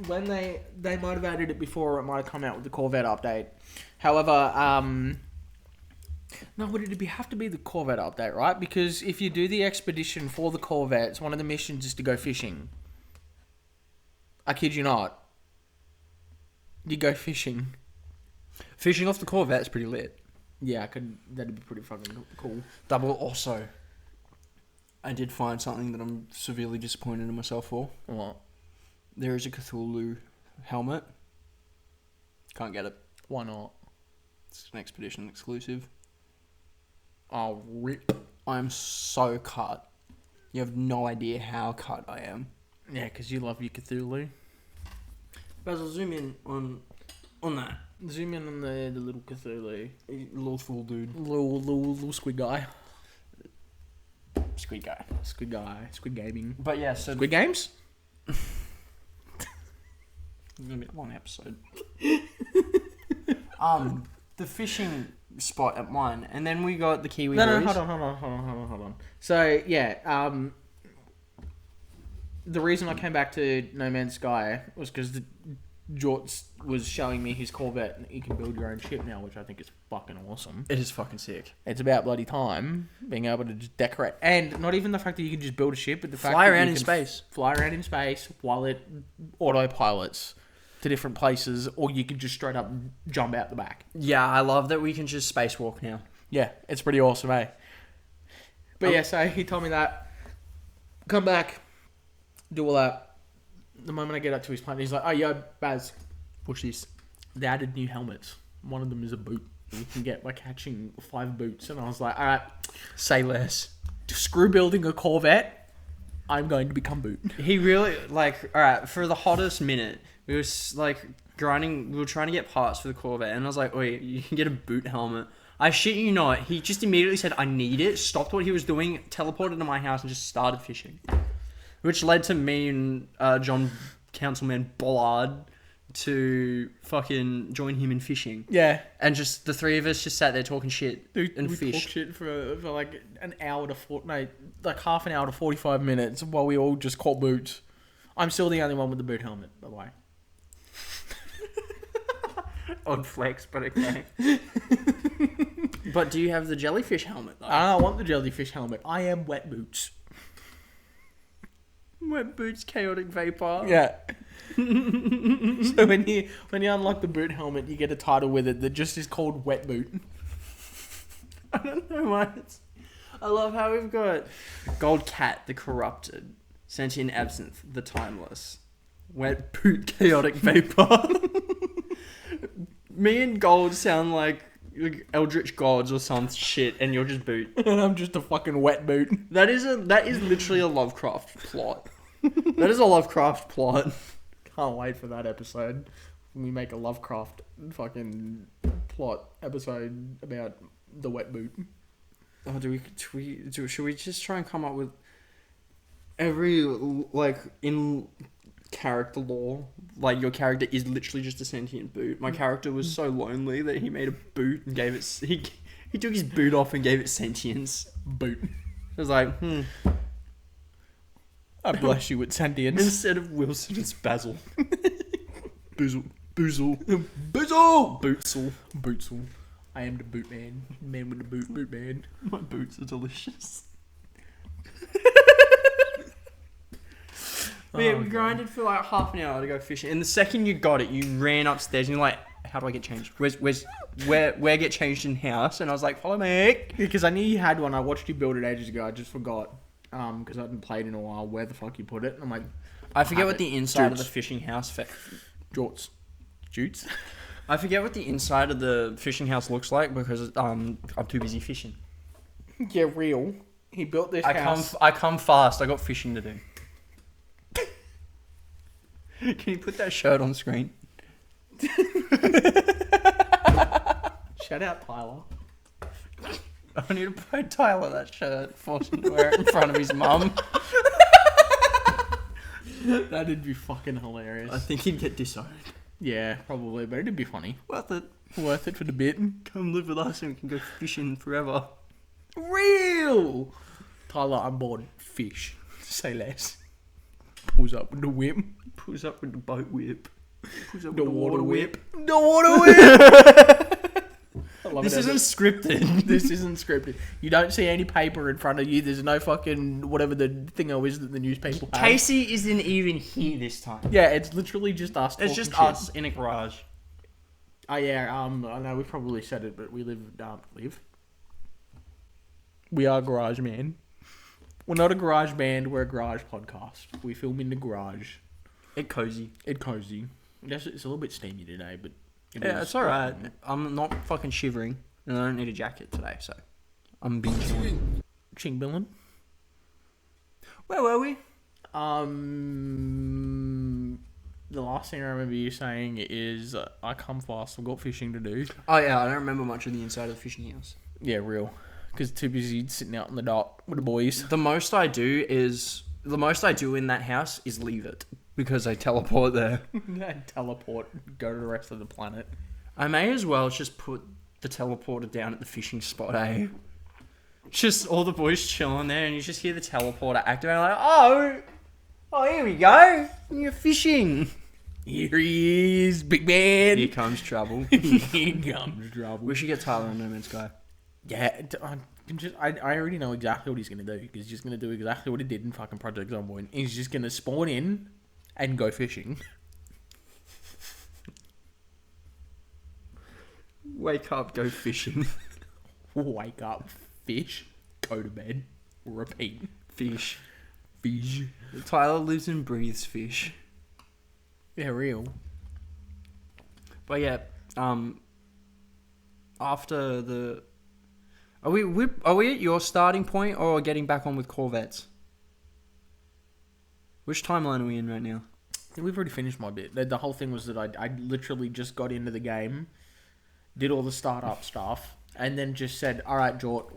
Speaker 1: when they might have added it before, it might have come out with the Corvette update. However, no, would it have to be the Corvette update, right? Because if you do the expedition for the Corvettes, one of the missions is to go fishing. I kid you not. You go fishing.
Speaker 2: Fishing off the Corvette's pretty lit.
Speaker 1: Yeah, that'd be pretty fucking cool.
Speaker 2: Double also. I did find something that I'm severely disappointed in myself for.
Speaker 1: What?
Speaker 2: There is a Cthulhu helmet. Can't get it.
Speaker 1: Why not?
Speaker 2: It's an expedition exclusive.
Speaker 1: Oh, rip.
Speaker 2: I'm so cut. You have no idea how cut I am.
Speaker 1: Yeah, because you love your Cthulhu.
Speaker 2: Basil, zoom in on that.
Speaker 1: Zoom in on the little Cthulhu.
Speaker 2: Little fool dude.
Speaker 1: Little squid guy.
Speaker 2: Squid guy.
Speaker 1: Squid guy. Squid gaming.
Speaker 2: But yeah, so...
Speaker 1: Squid games?
Speaker 2: It's gonna be a long episode. The fishing spot at mine, and then we got the Kiwi.
Speaker 1: No,
Speaker 2: Breeze.
Speaker 1: hold on. So yeah, the reason I came back to No Man's Sky was because Jortz was showing me his Corvette, and you can build your own ship now, which I think is fucking awesome.
Speaker 2: It is fucking sick.
Speaker 1: It's about bloody time being able to just decorate, and not even the fact that you can just build a ship, but the fact
Speaker 2: Fly
Speaker 1: that
Speaker 2: around
Speaker 1: you
Speaker 2: in
Speaker 1: can
Speaker 2: space.
Speaker 1: fly around in space while it autopilots to different places, or you can just straight up jump out the back.
Speaker 2: Yeah, I love that we can just spacewalk now.
Speaker 1: Yeah, it's pretty awesome, eh? But yeah, so he told me that. Come back, do all that. The moment I get up to his planet, he's like, "Oh, yo, Baz, push this. They added new helmets. One of them is a boot. You can get by catching 5 boots." And I was like, "All right, say less. Screw building a Corvette. I'm going to become boot."
Speaker 2: He really, like, alright, for the hottest minute, we was, like, grinding, we were trying to get parts for the Corvette, and I was like, wait, you can get a boot helmet. I shit you not, he just immediately said, I need it, stopped what he was doing, teleported to my house, and just started fishing. Which led to me and John Councilman Bollard to fucking join him in fishing.
Speaker 1: Yeah.
Speaker 2: And just the three of us just sat there talking shit and
Speaker 1: we
Speaker 2: fished.
Speaker 1: talked shit for like an hour to like half an hour to 45 minutes while we all just caught boots. I'm still the only one with the boot helmet, by the way.
Speaker 2: Odd flex, but okay. But do you have the jellyfish helmet though?
Speaker 1: I don't want the jellyfish helmet. I am wet boots.
Speaker 2: Wet boots, chaotic vapor.
Speaker 1: Yeah. So when you unlock the boot helmet, you get a title with it that just is called Wet Boot.
Speaker 2: I don't know why I love how we've got Gold Cat, the corrupted, Sentient Absinthe, the timeless, Wet Boot, chaotic vapor. Me and Gold sound like eldritch gods or some shit, and you're just Boot.
Speaker 1: And I'm just a fucking wet boot.
Speaker 2: That is literally a Lovecraft plot. That is a Lovecraft plot.
Speaker 1: Can't wait for that episode. When we make a Lovecraft fucking plot episode about the wet boot.
Speaker 2: Oh, should we just try and come up with every, like, in character lore, like, your character is literally just a sentient boot. My character was so lonely that he made a boot and gave it, he took his boot off and gave it sentience.
Speaker 1: Boot.
Speaker 2: I was like,
Speaker 1: I bless you with sentience.
Speaker 2: Instead of Wilson, it's Basil. Boozle.
Speaker 1: Boozle!
Speaker 2: Bootsel.
Speaker 1: Bootsel. I am the boot man. Man with the boot man.
Speaker 2: My boots are delicious. But yeah, we grinded for like half an hour to go fishing. And the second you got it, you ran upstairs and you're like, how do I get changed? Where get changed in house? And I was like, follow me.
Speaker 1: Because I knew you had one. I watched you build it ages ago. I just forgot. Because I hadn't played in a while. Where the fuck you put it? And I'm like,
Speaker 2: I forget what the inside of
Speaker 1: Jortz.
Speaker 2: the fishing house...
Speaker 1: Jortz. Jutes?
Speaker 2: I forget what the inside of the fishing house looks like because I'm too busy fishing.
Speaker 1: Yeah, real. He built this house.
Speaker 2: I come fast. I got fishing to do. Can you put that shirt on screen?
Speaker 1: Shout out Tyler.
Speaker 2: I need to buy Tyler that shirt, force him to wear it in front of his mum.
Speaker 1: That'd be fucking hilarious.
Speaker 2: I think he'd get disowned.
Speaker 1: Yeah, probably, but it'd be funny.
Speaker 2: Worth it.
Speaker 1: Worth it for the bit.
Speaker 2: Come live with us and we can go fishing forever.
Speaker 1: Real! Tyler, I'm bored. Fish. Say less. Pulls up with the whip.
Speaker 2: Pulls up with the boat whip. Pulls up
Speaker 1: The
Speaker 2: with the
Speaker 1: water
Speaker 2: water
Speaker 1: whip.
Speaker 2: whip.
Speaker 1: The water whip! I love
Speaker 2: This
Speaker 1: it.
Speaker 2: isn't scripted.
Speaker 1: This isn't scripted. You don't see any paper in front of you. There's no fucking whatever the thingo is that the news people have.
Speaker 2: Casey isn't even here this time.
Speaker 1: Yeah, it's literally just us.
Speaker 2: It's
Speaker 1: talking
Speaker 2: just
Speaker 1: shit.
Speaker 2: us in a garage.
Speaker 1: Oh yeah, I know we probably said it, but we live. We are garage man. We're not a garage band. We're a garage podcast. We film in the garage.
Speaker 2: It's cozy.
Speaker 1: It's cozy. Yes, it's a little bit steamy today, but
Speaker 2: Yeah, it's alright. I'm not fucking shivering. And I don't need a jacket today, so I'm binging.
Speaker 1: Chingbilling.
Speaker 2: Where were we?
Speaker 1: The last thing I remember you saying is, I come fast. I've got fishing to do.
Speaker 2: Oh yeah, I don't remember much of the inside of the fishing house.
Speaker 1: Yeah, real. Because too busy sitting out in the dock with the boys.
Speaker 2: The most I do in that house is leave it because I teleport there.
Speaker 1: Teleport. Go to the rest of the planet.
Speaker 2: I may as well just put the teleporter down at the fishing spot, eh? Just all the boys chilling there, and you just hear the teleporter activate. Like, oh, here we go. You're fishing.
Speaker 1: Here he is, big man.
Speaker 2: Here comes trouble.
Speaker 1: Here comes trouble.
Speaker 2: We should get Tyler on No Man's Sky.
Speaker 1: Yeah, I already know exactly what he's going to do. He's just going to do exactly what he did in fucking Project Zomboid. He's just going to spawn in and go fishing.
Speaker 2: Wake up, go fishing.
Speaker 1: Wake up, fish, go to bed. Repeat.
Speaker 2: Fish.
Speaker 1: Fish.
Speaker 2: Tyler lives and breathes fish.
Speaker 1: Yeah, real.
Speaker 2: But yeah, after the, are we at your starting point or getting back on with Corvettes? Which timeline are we in right now?
Speaker 1: We've already finished my bit. The whole thing was that I literally just got into the game, did all the startup stuff, and then just said, "All right, Jort,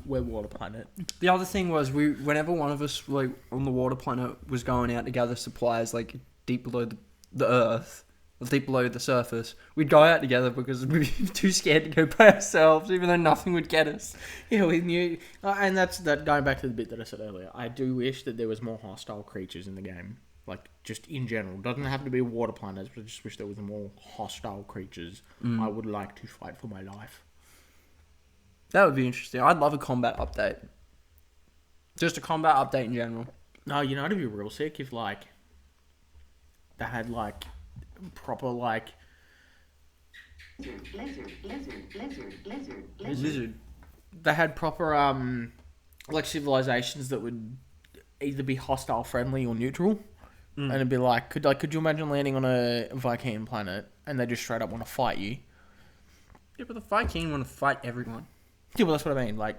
Speaker 1: we're Water Planet."
Speaker 2: The other thing was whenever one of us like on the Water Planet was going out to gather supplies like deep below the earth, or deep below the surface, we'd go out together because we'd be too scared to go by ourselves, even though nothing would get us.
Speaker 1: Yeah, we knew, and that's that. Going back to the bit that I said earlier, I do wish that there was more hostile creatures in the game. Like, just in general. Doesn't have to be water planets, but I just wish there was more hostile creatures I would like to fight for my life.
Speaker 2: That would be interesting. I'd love a combat update. Just a combat update in general.
Speaker 1: No, you know, it'd be real sick if, like, they had, like, proper, like...
Speaker 2: Lizard.
Speaker 1: They had proper, like, civilizations that would either be hostile friendly or neutral. And it'd be like, could you imagine landing on a Viking planet and they just straight up want to fight you?
Speaker 2: Yeah, but the Viking want to fight everyone.
Speaker 1: Yeah, well, that's what I mean. Like,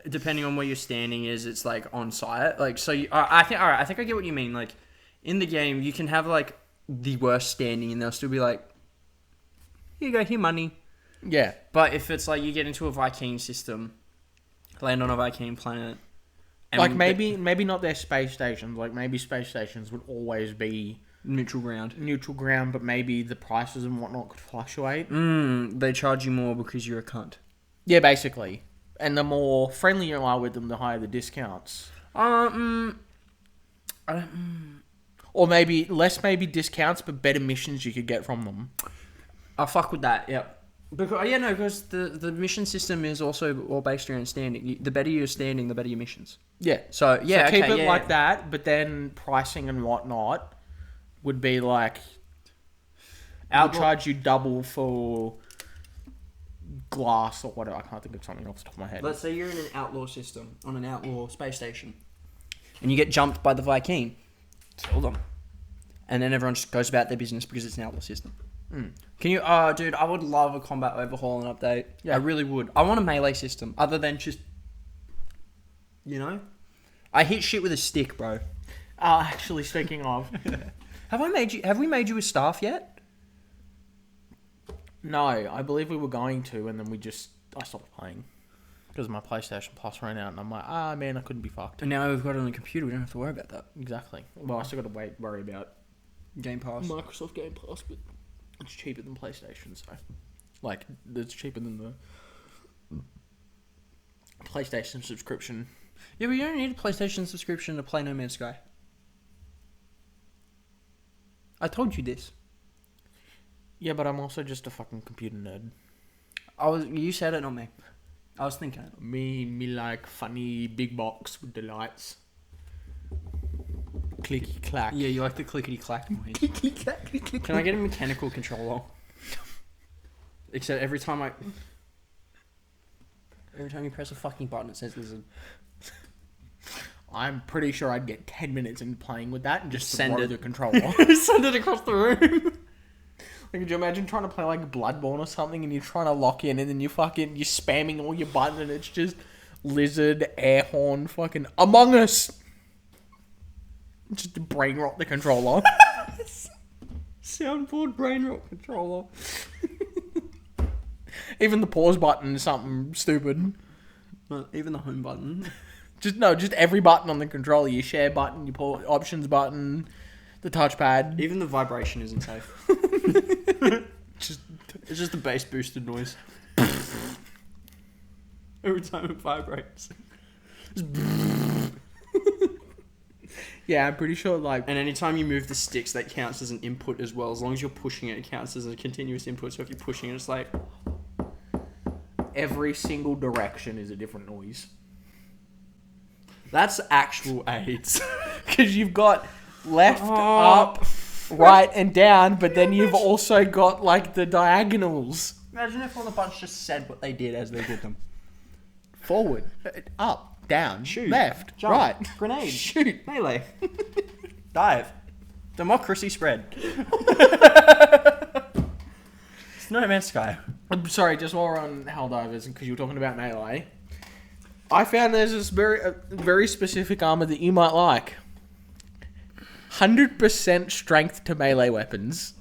Speaker 2: Depending on where your standing is, it's like on site. Like, so I think I get what you mean. Like, in the game, you can have like the worst standing, and they'll still be like, "Here you go, here money."
Speaker 1: yeah,
Speaker 2: But if it's like you get into a Viking system, land on a Viking planet, and
Speaker 1: like maybe not their space stations. Like maybe space stations would always be
Speaker 2: neutral ground.
Speaker 1: neutral ground, but maybe the prices and whatnot could fluctuate.
Speaker 2: They charge you more because you're a cunt.
Speaker 1: Yeah, basically. And the more friendly you are with them, the higher the discounts.
Speaker 2: I don't.
Speaker 1: Or maybe less discounts, but better missions you could get from them.
Speaker 2: I fuck with that. Yeah. Because the mission system is also all based around standing. The better you're standing, the better your missions.
Speaker 1: Yeah.
Speaker 2: So yeah,
Speaker 1: keep it like that, but then pricing and whatnot would be like, I'll charge you double for glass or whatever. I can't think of something off the top of my head.
Speaker 2: Let's say you're in an outlaw system on an outlaw space station, and you get jumped by the Viking. Kill them, and then everyone just goes about their business because it's an outlaw system. Can you? Dude, I would love a combat overhaul and update. Yeah, I really would. I want a melee system other than just, I hit shit with a stick, bro.
Speaker 1: Actually, speaking of,
Speaker 2: Have we made you a staff yet?
Speaker 1: no, I believe we were going to, and then I stopped playing because my PlayStation Plus ran out, and I'm like, man, I couldn't be fucked.
Speaker 2: And now we've got it on the computer. We don't have to worry about that.
Speaker 1: Exactly. Well, I still got to worry about
Speaker 2: Game Pass.
Speaker 1: Microsoft Game Pass, but it's cheaper than PlayStation, so like it's cheaper than the PlayStation subscription.
Speaker 2: Yeah, but you don't need a PlayStation subscription to play No Man's Sky. I told you this.
Speaker 1: Yeah, but I'm also just a fucking computer nerd.
Speaker 2: You said it, not me. I was thinking it.
Speaker 1: Me like funny big box with the lights. Clicky clack.
Speaker 2: Yeah, you like the clickety clack noise.
Speaker 1: Clicky clack.
Speaker 2: Can I get a mechanical controller? Except every time you press a fucking button, it says lizard.
Speaker 1: I'm pretty sure I'd get 10 minutes into playing with that and just
Speaker 2: Send
Speaker 1: throw
Speaker 2: it.
Speaker 1: the controller.
Speaker 2: Send it across the room.
Speaker 1: Like, could you imagine trying to play like Bloodborne or something and you're trying to lock in and then you're spamming all your buttons and it's just lizard, air horn, fucking Among Us. Just to brain rot the controller.
Speaker 2: Soundboard brain rot controller.
Speaker 1: Even the pause button is something stupid.
Speaker 2: Even the home button.
Speaker 1: Just every button on the controller. Your share button, your options button, the touchpad.
Speaker 2: Even the vibration isn't safe. It's just the bass boosted noise. Every time it vibrates.
Speaker 1: Yeah, I'm pretty sure like...
Speaker 2: And anytime you move the sticks, that counts as an input as well. As long as you're pushing it, it counts as a continuous input. So if you're pushing it, it's like...
Speaker 1: Every single direction is a different noise.
Speaker 2: That's actual AIDS.
Speaker 1: Because you've got left, up, right, and down, but then you've also got like the diagonals.
Speaker 2: Imagine if all the bunch just said what they did as they did them.
Speaker 1: Forward, up, down,
Speaker 2: Shoot.
Speaker 1: left,
Speaker 2: Jump.
Speaker 1: right,
Speaker 2: Grenade.
Speaker 1: shoot.
Speaker 2: Melee. Dive. Democracy spread. It's No Man's Sky.
Speaker 1: I'm sorry, just while we're on Helldivers, because you were talking about melee, I found there's this very specific armor that you might like. 100% strength to melee weapons.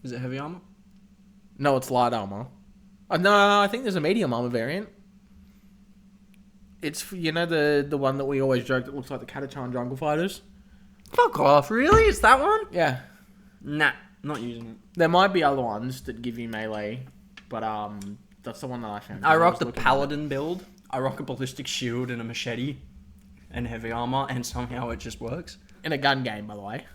Speaker 2: Is it heavy armor?
Speaker 1: No, it's light armor. No, I think there's a medium armor variant. It's, you know, the one that we always joke that looks like the Katachan Jungle Fighters?
Speaker 2: Fuck off, really? It's that one?
Speaker 1: Yeah.
Speaker 2: Nah, not using it.
Speaker 1: There might be other ones that give you melee, but that's the one that I found.
Speaker 2: I rock
Speaker 1: was
Speaker 2: the
Speaker 1: looking
Speaker 2: paladin build. I rock a ballistic shield and a machete and heavy armor, and somehow it just works.
Speaker 1: in a gun game, by the way.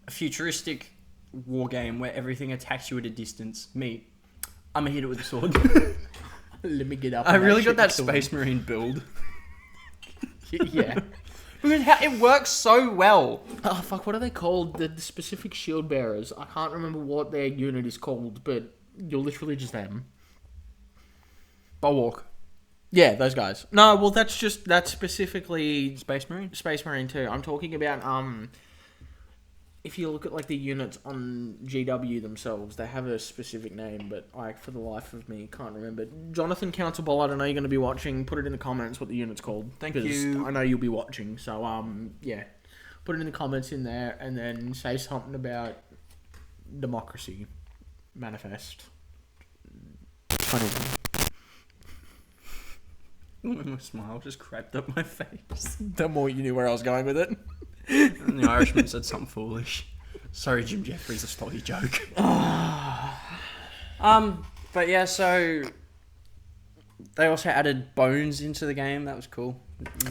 Speaker 2: A futuristic war game where everything attacks you at a distance. Me, I'm gonna hit it with a sword.
Speaker 1: Let me get up.
Speaker 2: I
Speaker 1: on
Speaker 2: really
Speaker 1: shit
Speaker 2: got that
Speaker 1: and kill
Speaker 2: Space Marine build.
Speaker 1: them. Yeah.
Speaker 2: Because it works so well.
Speaker 1: Oh fuck! What are they called? The specific shield bearers. I can't remember what their unit is called, but you're literally just them.
Speaker 2: Bulwark.
Speaker 1: Yeah, those guys. No, well, that's specifically
Speaker 2: Space Marine?
Speaker 1: Space Marine too. I'm talking about if you look at like the units on GW themselves, they have a specific name, but I, for the life of me, can't remember. Jonathan Councilball, I don't know you're going to be watching. Put it in the comments what the unit's called.
Speaker 2: Thank
Speaker 1: 'cause
Speaker 2: you.
Speaker 1: I know you'll be watching, so yeah, put it in the comments in there, and then say something about democracy manifest. Funny.
Speaker 2: My smile just cracked up my face.
Speaker 1: The more you knew where I was going with it.
Speaker 2: And the Irishman said something foolish. Sorry, Jim Jeffries, I stole your joke. But yeah, so they also added bones into the game. That was cool.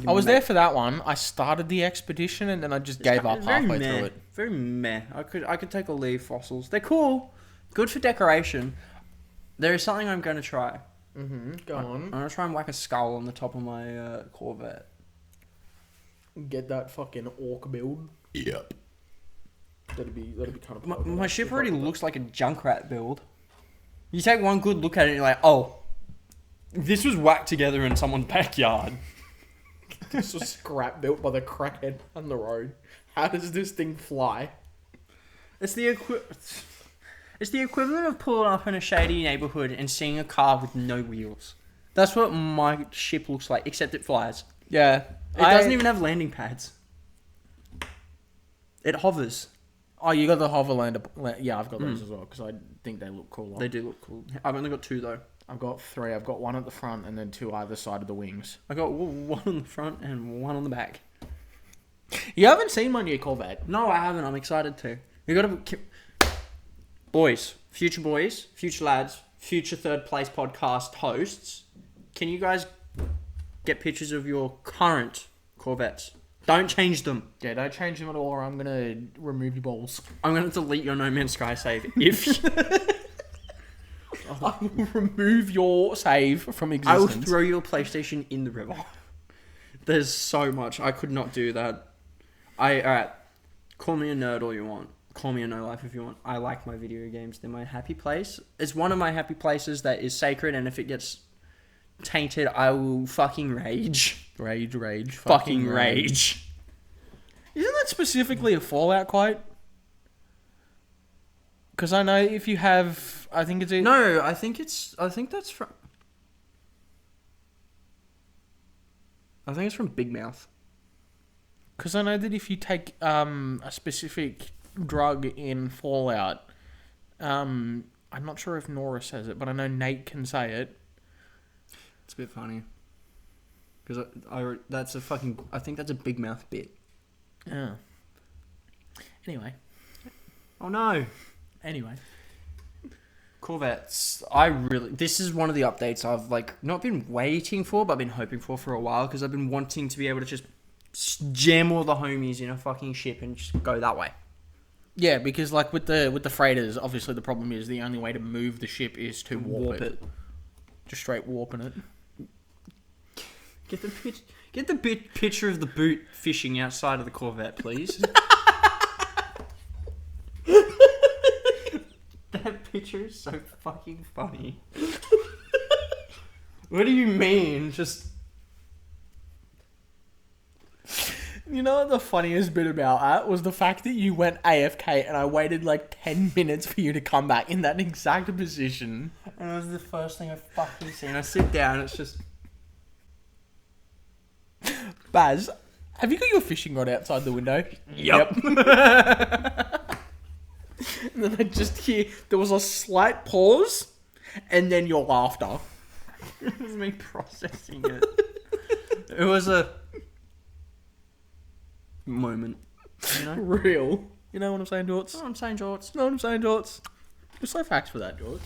Speaker 1: I was there for that one. I started the expedition and then I just gave up halfway through it.
Speaker 2: Very meh. I could take or leave fossils. They're cool. Good for decoration. There is something I'm going to try.
Speaker 1: Go on.
Speaker 2: I'm going to try and whack a skull on the top of my Corvette.
Speaker 1: Get that fucking orc build.
Speaker 2: Yep.
Speaker 1: That'd be kind of.
Speaker 2: My ship already looks like a Junkrat build. You take one good look at it and you're like, oh, this was whacked together in someone's backyard.
Speaker 1: This was scrap built by the crackhead on the road. How does this thing fly?
Speaker 2: It's the equivalent of pulling up in a shady neighborhood and seeing a car with no wheels. That's what my ship looks like, except it flies.
Speaker 1: Yeah.
Speaker 2: It doesn't even have landing pads. It hovers.
Speaker 1: Oh, you got the hoverlander. Yeah, I've got those as well because I think they look cool.
Speaker 2: They do look cool. I've only got two though.
Speaker 1: I've got three. I've got one at the front and then two either side of the wings.
Speaker 2: I got one on the front and one on the back.
Speaker 1: You haven't seen my new Corvette?
Speaker 2: No, I haven't. I'm excited to. You gotta... Boys, future lads, future third place podcast hosts, can you guys get pictures of your current Corvettes? Don't change them.
Speaker 1: Yeah, don't change them at all or I'm going to remove your balls.
Speaker 2: I'm going to delete your No Man's Sky save if...
Speaker 1: I will remove your save from
Speaker 2: I will
Speaker 1: existence.
Speaker 2: throw your PlayStation in the river. There's so much. I could not do that. Alright. Call me a nerd all you want. Call me a no life if you want. I like my video games. They're my happy place. It's one of my happy places that is sacred, and if it gets tainted, I will fucking rage.
Speaker 1: Rage.
Speaker 2: Fucking rage.
Speaker 1: Isn't that specifically a Fallout quote? Because I know if you have... I think it's...
Speaker 2: No, I think that's from... I think it's from Big Mouth.
Speaker 1: Because I know that if you take a specific drug in Fallout, I'm not sure if Nora says it, but I know Nate can say it.
Speaker 2: It's a bit funny. Because that's a fucking... I think that's a Big Mouth bit.
Speaker 1: Yeah. Anyway.
Speaker 2: Oh no.
Speaker 1: Anyway.
Speaker 2: Corvettes. This is one of the updates I've not been waiting for, but been hoping for a while, because I've been wanting to be able to just jam all the homies in a fucking ship and just go that way.
Speaker 1: Yeah, because with the freighters, obviously the problem is the only way to move the ship is to warp it. Just straight warping it.
Speaker 2: Get the picture of the boot fishing outside of the Corvette, please. That picture is so fucking funny. What do you mean? Just
Speaker 1: You know what the funniest bit about that was the fact that you went AFK and I waited like 10 minutes for you to come back in that exact position.
Speaker 2: and it was the first thing I fucking seen. I sit down. It's just
Speaker 1: Baz, have you got your fishing rod outside the window?
Speaker 2: Yep.
Speaker 1: And then I just hear there was a slight pause and then your laughter.
Speaker 2: It was me processing it. It was a moment. You know?
Speaker 1: Real. You know what I'm saying, Jortz?
Speaker 2: That's what I'm saying, Jorts.
Speaker 1: You know what I'm saying, Jortz? You're so facts for that, Jortz.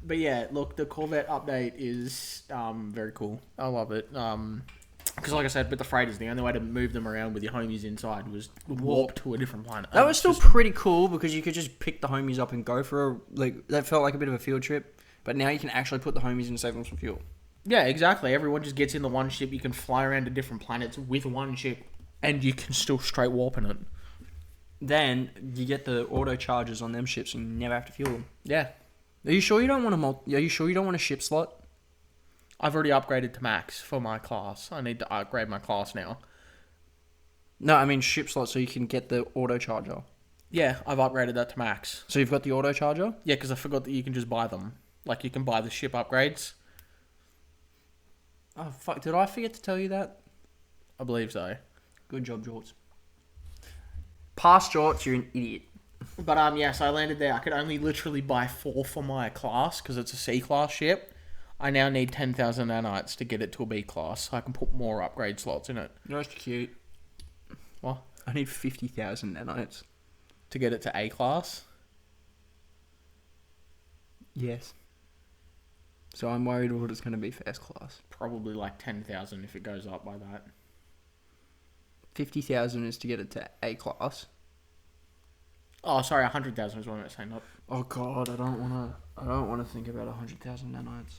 Speaker 1: But yeah, look, the Corvette update is very cool. I love it. Because like I said, with the freighters, the only way to move them around with your homies inside was warp to a different planet.
Speaker 2: That was still pretty cool because you could just pick the homies up and go for a that felt like a bit of a field trip. But now you can actually put the homies in and save them some fuel.
Speaker 1: Yeah, exactly. Everyone just gets in the one ship. You can fly around to different planets with one ship, and you can still straight warp in it.
Speaker 2: Then you get the auto charges on them ships, and you never have to fuel them.
Speaker 1: Yeah,
Speaker 2: Are you sure you don't want Are you sure you don't want a ship slot?
Speaker 1: I've already upgraded to max for my class. I need to upgrade my class now.
Speaker 2: No, I mean ship slot, so you can get the auto charger.
Speaker 1: Yeah, I've upgraded that to max.
Speaker 2: So you've got the auto charger.
Speaker 1: Yeah, because I forgot that you can just buy them. Like, you can buy the ship upgrades.
Speaker 2: Oh fuck! Did I forget to tell you that?
Speaker 1: I believe so.
Speaker 2: Good job, Jorts. Past Jorts, you're an idiot.
Speaker 1: But yes, I landed there. I could only literally buy 4 for my class because it's a C class ship. I now need 10,000 nanites to get it to a B class, so I can put more upgrade slots in it.
Speaker 2: That's cute.
Speaker 1: What?
Speaker 2: I need 50,000 nanites.
Speaker 1: To get it to A class.
Speaker 2: Yes. So I'm worried what it's going to be for S class.
Speaker 1: Probably like 10,000 if it goes up by that.
Speaker 2: 50,000 is to get it to A class.
Speaker 1: Oh, sorry, 100,000 is what I meant to say. Not.
Speaker 2: Oh god, I don't want to think about 100,000 nanites.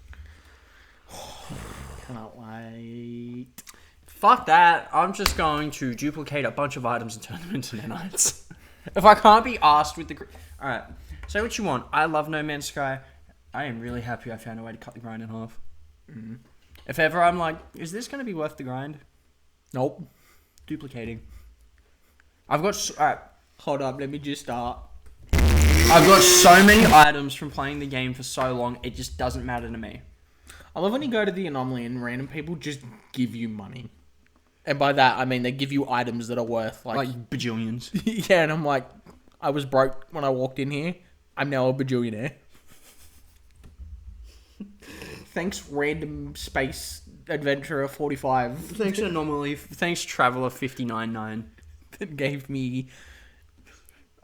Speaker 1: Cannot wait.
Speaker 2: Fuck that. I'm just going to duplicate a bunch of items and turn them into nanites. If I can't be asked with the... Alright, say what you want. I love No Man's Sky. I am really happy I found a way to cut the grind in half.
Speaker 1: Mm.
Speaker 2: If ever I'm like, is this going to be worth the grind?
Speaker 1: Nope.
Speaker 2: Duplicating. I've got... Alright.
Speaker 1: Hold up, let me just start.
Speaker 2: I've got so many items from playing the game for so long, it just doesn't matter to me.
Speaker 1: I love when you go to the anomaly and random people just give you money. And by that, I mean they give you items that are worth
Speaker 2: Like bajillions.
Speaker 1: yeah, and I'm like, I was broke when I walked in here. I'm now a bajillionaire. Thanks, random space adventurer 45.
Speaker 2: Thanks Anomaly. Thanks Traveler 59.9.
Speaker 1: That gave me...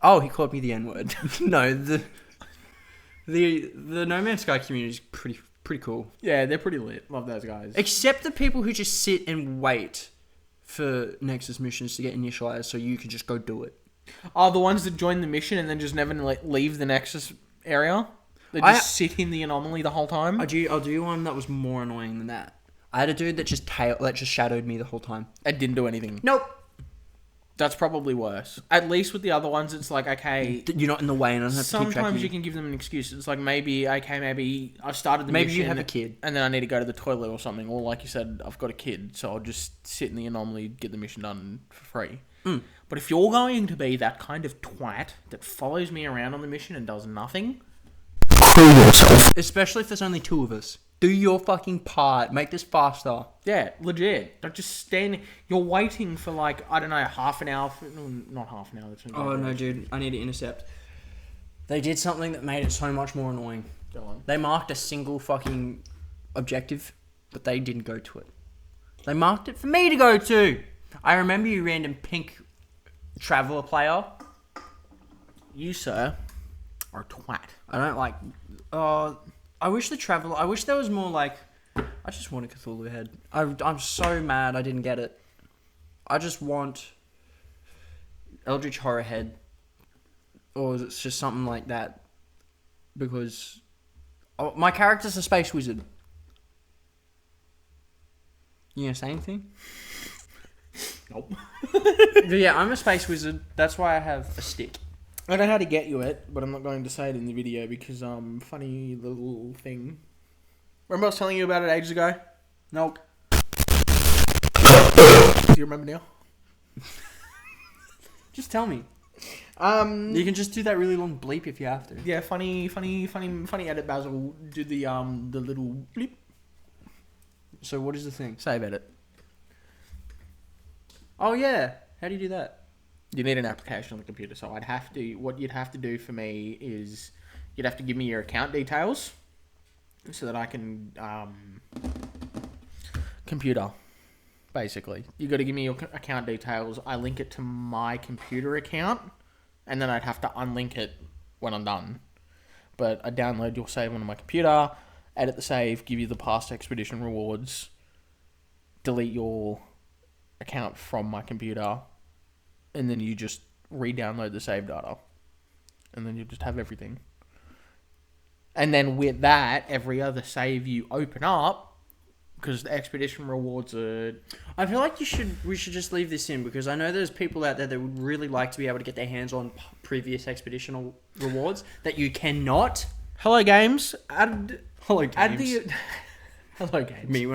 Speaker 2: Oh, he called me the N-word. No, the No Man's Sky community is pretty cool.
Speaker 1: Yeah, they're pretty lit. Love those guys.
Speaker 2: Except the people who just sit and wait for Nexus missions to get initialized so you can just go do it.
Speaker 1: Oh, the ones that join the mission and then just never leave the Nexus area? They just sit in the anomaly the whole time?
Speaker 2: I'll do one that was more annoying than that. I had a dude that just shadowed me the whole time.
Speaker 1: And didn't do anything.
Speaker 2: Nope.
Speaker 1: That's probably worse. At least with the other ones, it's like, okay...
Speaker 2: You're not in the way and I don't have to keep track of
Speaker 1: Sometimes
Speaker 2: you.
Speaker 1: you can give them an excuse. It's like, maybe I've started the mission...
Speaker 2: Maybe you have a kid.
Speaker 1: And then I need to go to the toilet or something. Or like you said, I've got a kid, so I'll just sit in the anomaly, get the mission done for free.
Speaker 2: Mm.
Speaker 1: But if you're going to be that kind of twat that follows me around on the mission and does nothing... Screw yourself.
Speaker 2: Especially if there's only 2 of us. Do your fucking part. Make this faster.
Speaker 1: Yeah, legit. Don't just stand... You're waiting for like, I don't know, half an hour... not half an hour. That's
Speaker 2: Oh no, dude. I need to intercept. They did something that made it so much more annoying.
Speaker 1: Go on.
Speaker 2: They marked a single fucking objective, but they didn't go to it. They marked it for me to go to. I remember you random pink traveler player.
Speaker 1: You, sir, are a twat.
Speaker 2: I don't like... I wish there was more like... I just want a Cthulhu head. I'm so mad I didn't get it. I just want Eldritch Horror head. Or it's just something like that. Because... my character's a space wizard. You gonna say anything?
Speaker 1: Nope.
Speaker 2: Yeah, I'm a space wizard. That's why I have a stick.
Speaker 1: I know how to get you it, but I'm not going to say it in the video because funny little thing. Remember I was telling you about it ages ago?
Speaker 2: Nope.
Speaker 1: Do you remember now?
Speaker 2: Just tell me. You can just do that really long bleep if you have to.
Speaker 1: Yeah, funny edit, Basil. Do the little bleep.
Speaker 2: So what is the thing?
Speaker 1: Save edit.
Speaker 2: Oh yeah. How do you do that?
Speaker 1: You need an application on the computer, so what you'd have to do for me is you'd have to give me your account details so that I can computer, basically. You got to give me your account details. I link it to my computer account, and then I'd have to unlink it when I'm done. But I download your save onto my computer, edit the save, give you the past expedition rewards, delete your account from my computer, and then you just re-download the save data, and then you just have everything. And then with that, every other save you open up, because the expedition rewards are...
Speaker 2: I feel like we should just leave this in, because I know there's people out there that would really like to be able to get their hands on previous expeditional rewards that you cannot.
Speaker 1: Hello games.
Speaker 2: Hello games.
Speaker 1: Hello games.
Speaker 2: Me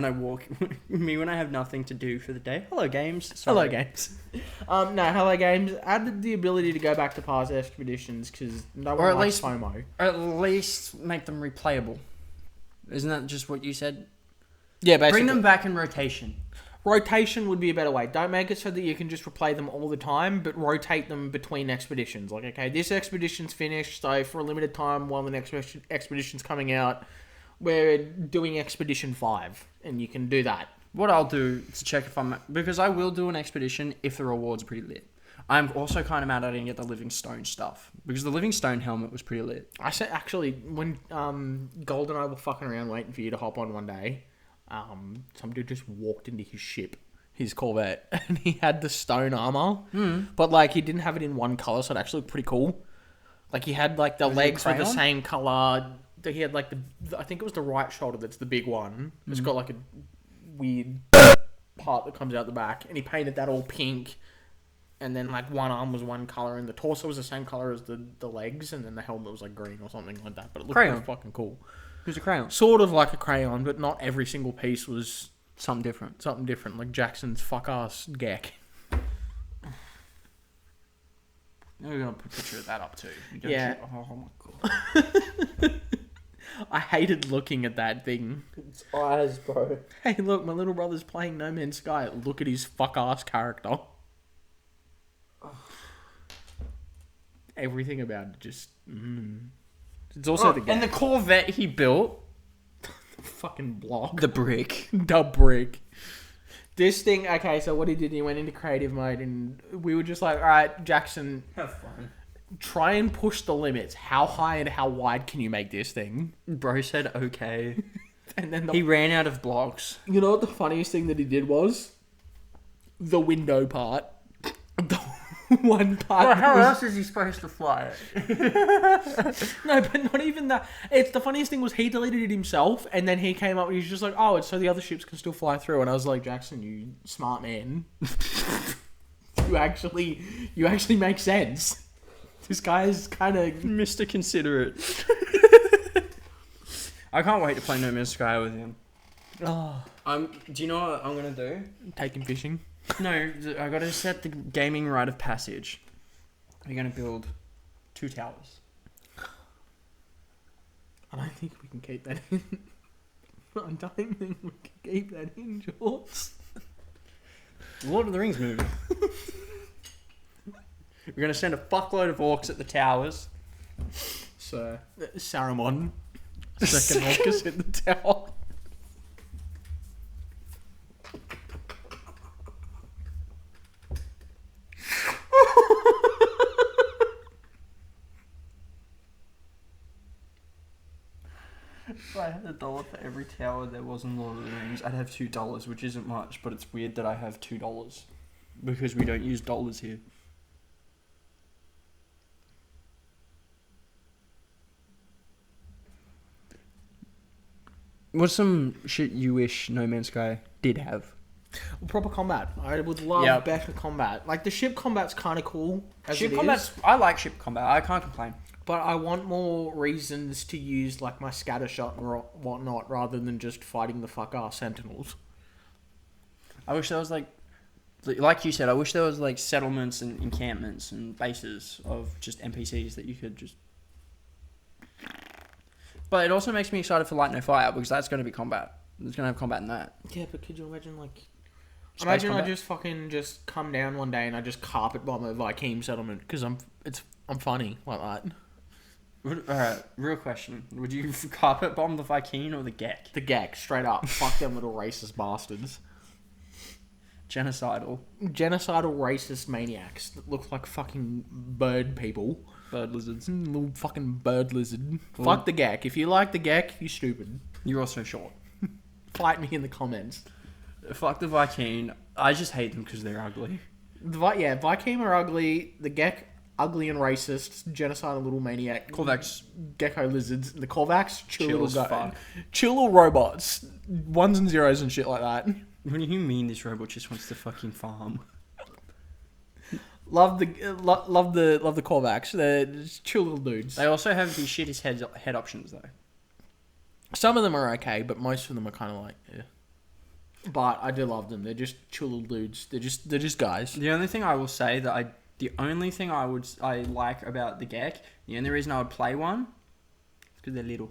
Speaker 2: when I have nothing to do for the day. Hello games.
Speaker 1: Hello
Speaker 2: Sorry.
Speaker 1: games. Hello games. Add the ability to go back to past expeditions, because no one
Speaker 2: Or at
Speaker 1: likes
Speaker 2: least-
Speaker 1: FOMO.
Speaker 2: Or at least make them replayable. Isn't that just what you said?
Speaker 1: Yeah, basically.
Speaker 2: Bring them back in rotation.
Speaker 1: Rotation would be a better way. Don't make it so that you can just replay them all the time, but rotate them between expeditions. Like, okay, this expedition's finished, so for a limited time while the next expedition's coming out, we're doing Expedition 5, and you can do that.
Speaker 2: What I'll do to check if I'm... Because I will do an expedition if the reward's pretty lit. I'm also kind of mad I didn't get the Living Stone stuff. Because the Living Stone helmet was pretty lit.
Speaker 1: I said, actually, when Gold and I were fucking around waiting for you to hop on one day, some dude just walked into his ship, his Corvette, and he had the stone armor, but like he didn't have it in one color, so it actually looked pretty cool. Like he had like the legs were the
Speaker 2: crayon?
Speaker 1: same color. He had like I think it was the right shoulder that's the big one. It's got like a weird part that comes out the back, and he painted that all pink. And then like one arm was one color, and the torso was the same color as the legs, and then the helmet was like green or something like that. But it looked
Speaker 2: Crayon.
Speaker 1: pretty fucking cool.
Speaker 2: Who's a crayon?
Speaker 1: Sort of like a crayon, but not every single piece was
Speaker 2: Something different.
Speaker 1: something different, like Jackson's fuck ass Gek.
Speaker 2: We're going to put a picture of that up too.
Speaker 1: Yeah.
Speaker 2: Oh my god.
Speaker 1: I hated looking at that thing.
Speaker 5: It's eyes, bro.
Speaker 1: Hey, look, my little brother's playing No Man's Sky. Look at his fuck ass character. Everything about it just. It's also the
Speaker 2: And the Corvette he built.
Speaker 1: fucking block.
Speaker 2: The brick.
Speaker 1: The brick. This thing, okay, so what he did, he went into creative mode, and we were just like, alright, Jackson,
Speaker 2: Have fun.
Speaker 1: try and push the limits. How high and how wide can you make this thing?
Speaker 2: Bro said okay.
Speaker 1: And then
Speaker 2: He ran out of blocks.
Speaker 1: you know what the funniest thing that he did was? The window part. The one part. was-
Speaker 2: is he supposed to fly it?
Speaker 1: No, but not even that. It's the funniest thing was he deleted it himself, and then he came up and he's just like, "Oh, it's so the other ships can still fly through." And I was like, "Jackson, you smart man. you actually make sense. This guy is kind of
Speaker 2: Mr. Considerate. I can't wait to play No Man's Sky with him.
Speaker 1: oh,
Speaker 2: Do you know what I'm gonna do?
Speaker 1: taking fishing."
Speaker 2: No, I gotta set the gaming rite of passage. We're gonna build 2 towers.
Speaker 1: I don't think we can keep that in. I don't think we can keep that in, Jortz.
Speaker 2: Lord of the Rings movie. We're gonna send a fuckload of orcs at the towers.
Speaker 1: So Saruman, second Orcus in the tower.
Speaker 2: If I had $1 for every tower there was in Lord of the Rings, I'd have $2, which isn't much, but it's weird that I have $2 because we don't use dollars here. What's some shit you wish No Man's Sky did have?
Speaker 1: Proper combat. I would love
Speaker 2: Yep.
Speaker 1: better combat. Like the ship combat's kind of cool. As
Speaker 2: Ship
Speaker 1: it
Speaker 2: combat.
Speaker 1: is.
Speaker 2: I like ship combat. I can't complain.
Speaker 1: But I want more reasons to use like my scatter shot and whatnot rather than just fighting the fuck ass sentinels.
Speaker 2: I wish there was like you said, I wish there was like settlements and encampments and bases of just NPCs that you could just. But it also makes me excited for Light No Fire because that's going to be combat. It's going to have combat in that.
Speaker 1: Yeah, but could you imagine like...
Speaker 2: Space
Speaker 1: imagine
Speaker 2: combat?
Speaker 1: I just fucking just come down one day and I just carpet bomb a Viking settlement because I'm funny like that.
Speaker 2: Alright, real question. Would you carpet bomb the Viking or the Gek?
Speaker 1: The Gek, straight up. Fuck them little racist bastards.
Speaker 2: Genocidal.
Speaker 1: Genocidal racist maniacs that look like fucking bird people.
Speaker 2: Bird lizards.
Speaker 1: Little fucking bird lizard.
Speaker 2: Well-
Speaker 1: Fuck the Gek. If you like the Gek, you're stupid.
Speaker 2: You're also short.
Speaker 1: Fight me in the comments.
Speaker 2: Fuck the Viking. I just hate them because they're ugly.
Speaker 1: Viking are ugly. The Gek, ugly and racist. Genocidal little maniac.
Speaker 2: Korvax.
Speaker 1: Gecko lizards. The Korvax, chill
Speaker 2: Chill
Speaker 1: little
Speaker 2: as
Speaker 1: guy.
Speaker 2: fuck.
Speaker 1: Chill little robots. Ones and zeros and shit like that.
Speaker 2: What do you mean this robot just wants to fucking farm?
Speaker 1: Love the Korvax. They're just chill little dudes.
Speaker 2: They also have the shittest head options though.
Speaker 1: Some of them are okay, but most of them are kind of like, yeah. But I do love them. They're just chill little dudes. They're just guys.
Speaker 2: The only thing I will say that the only thing I like about the Gek, the only reason I would play one, is because they're little.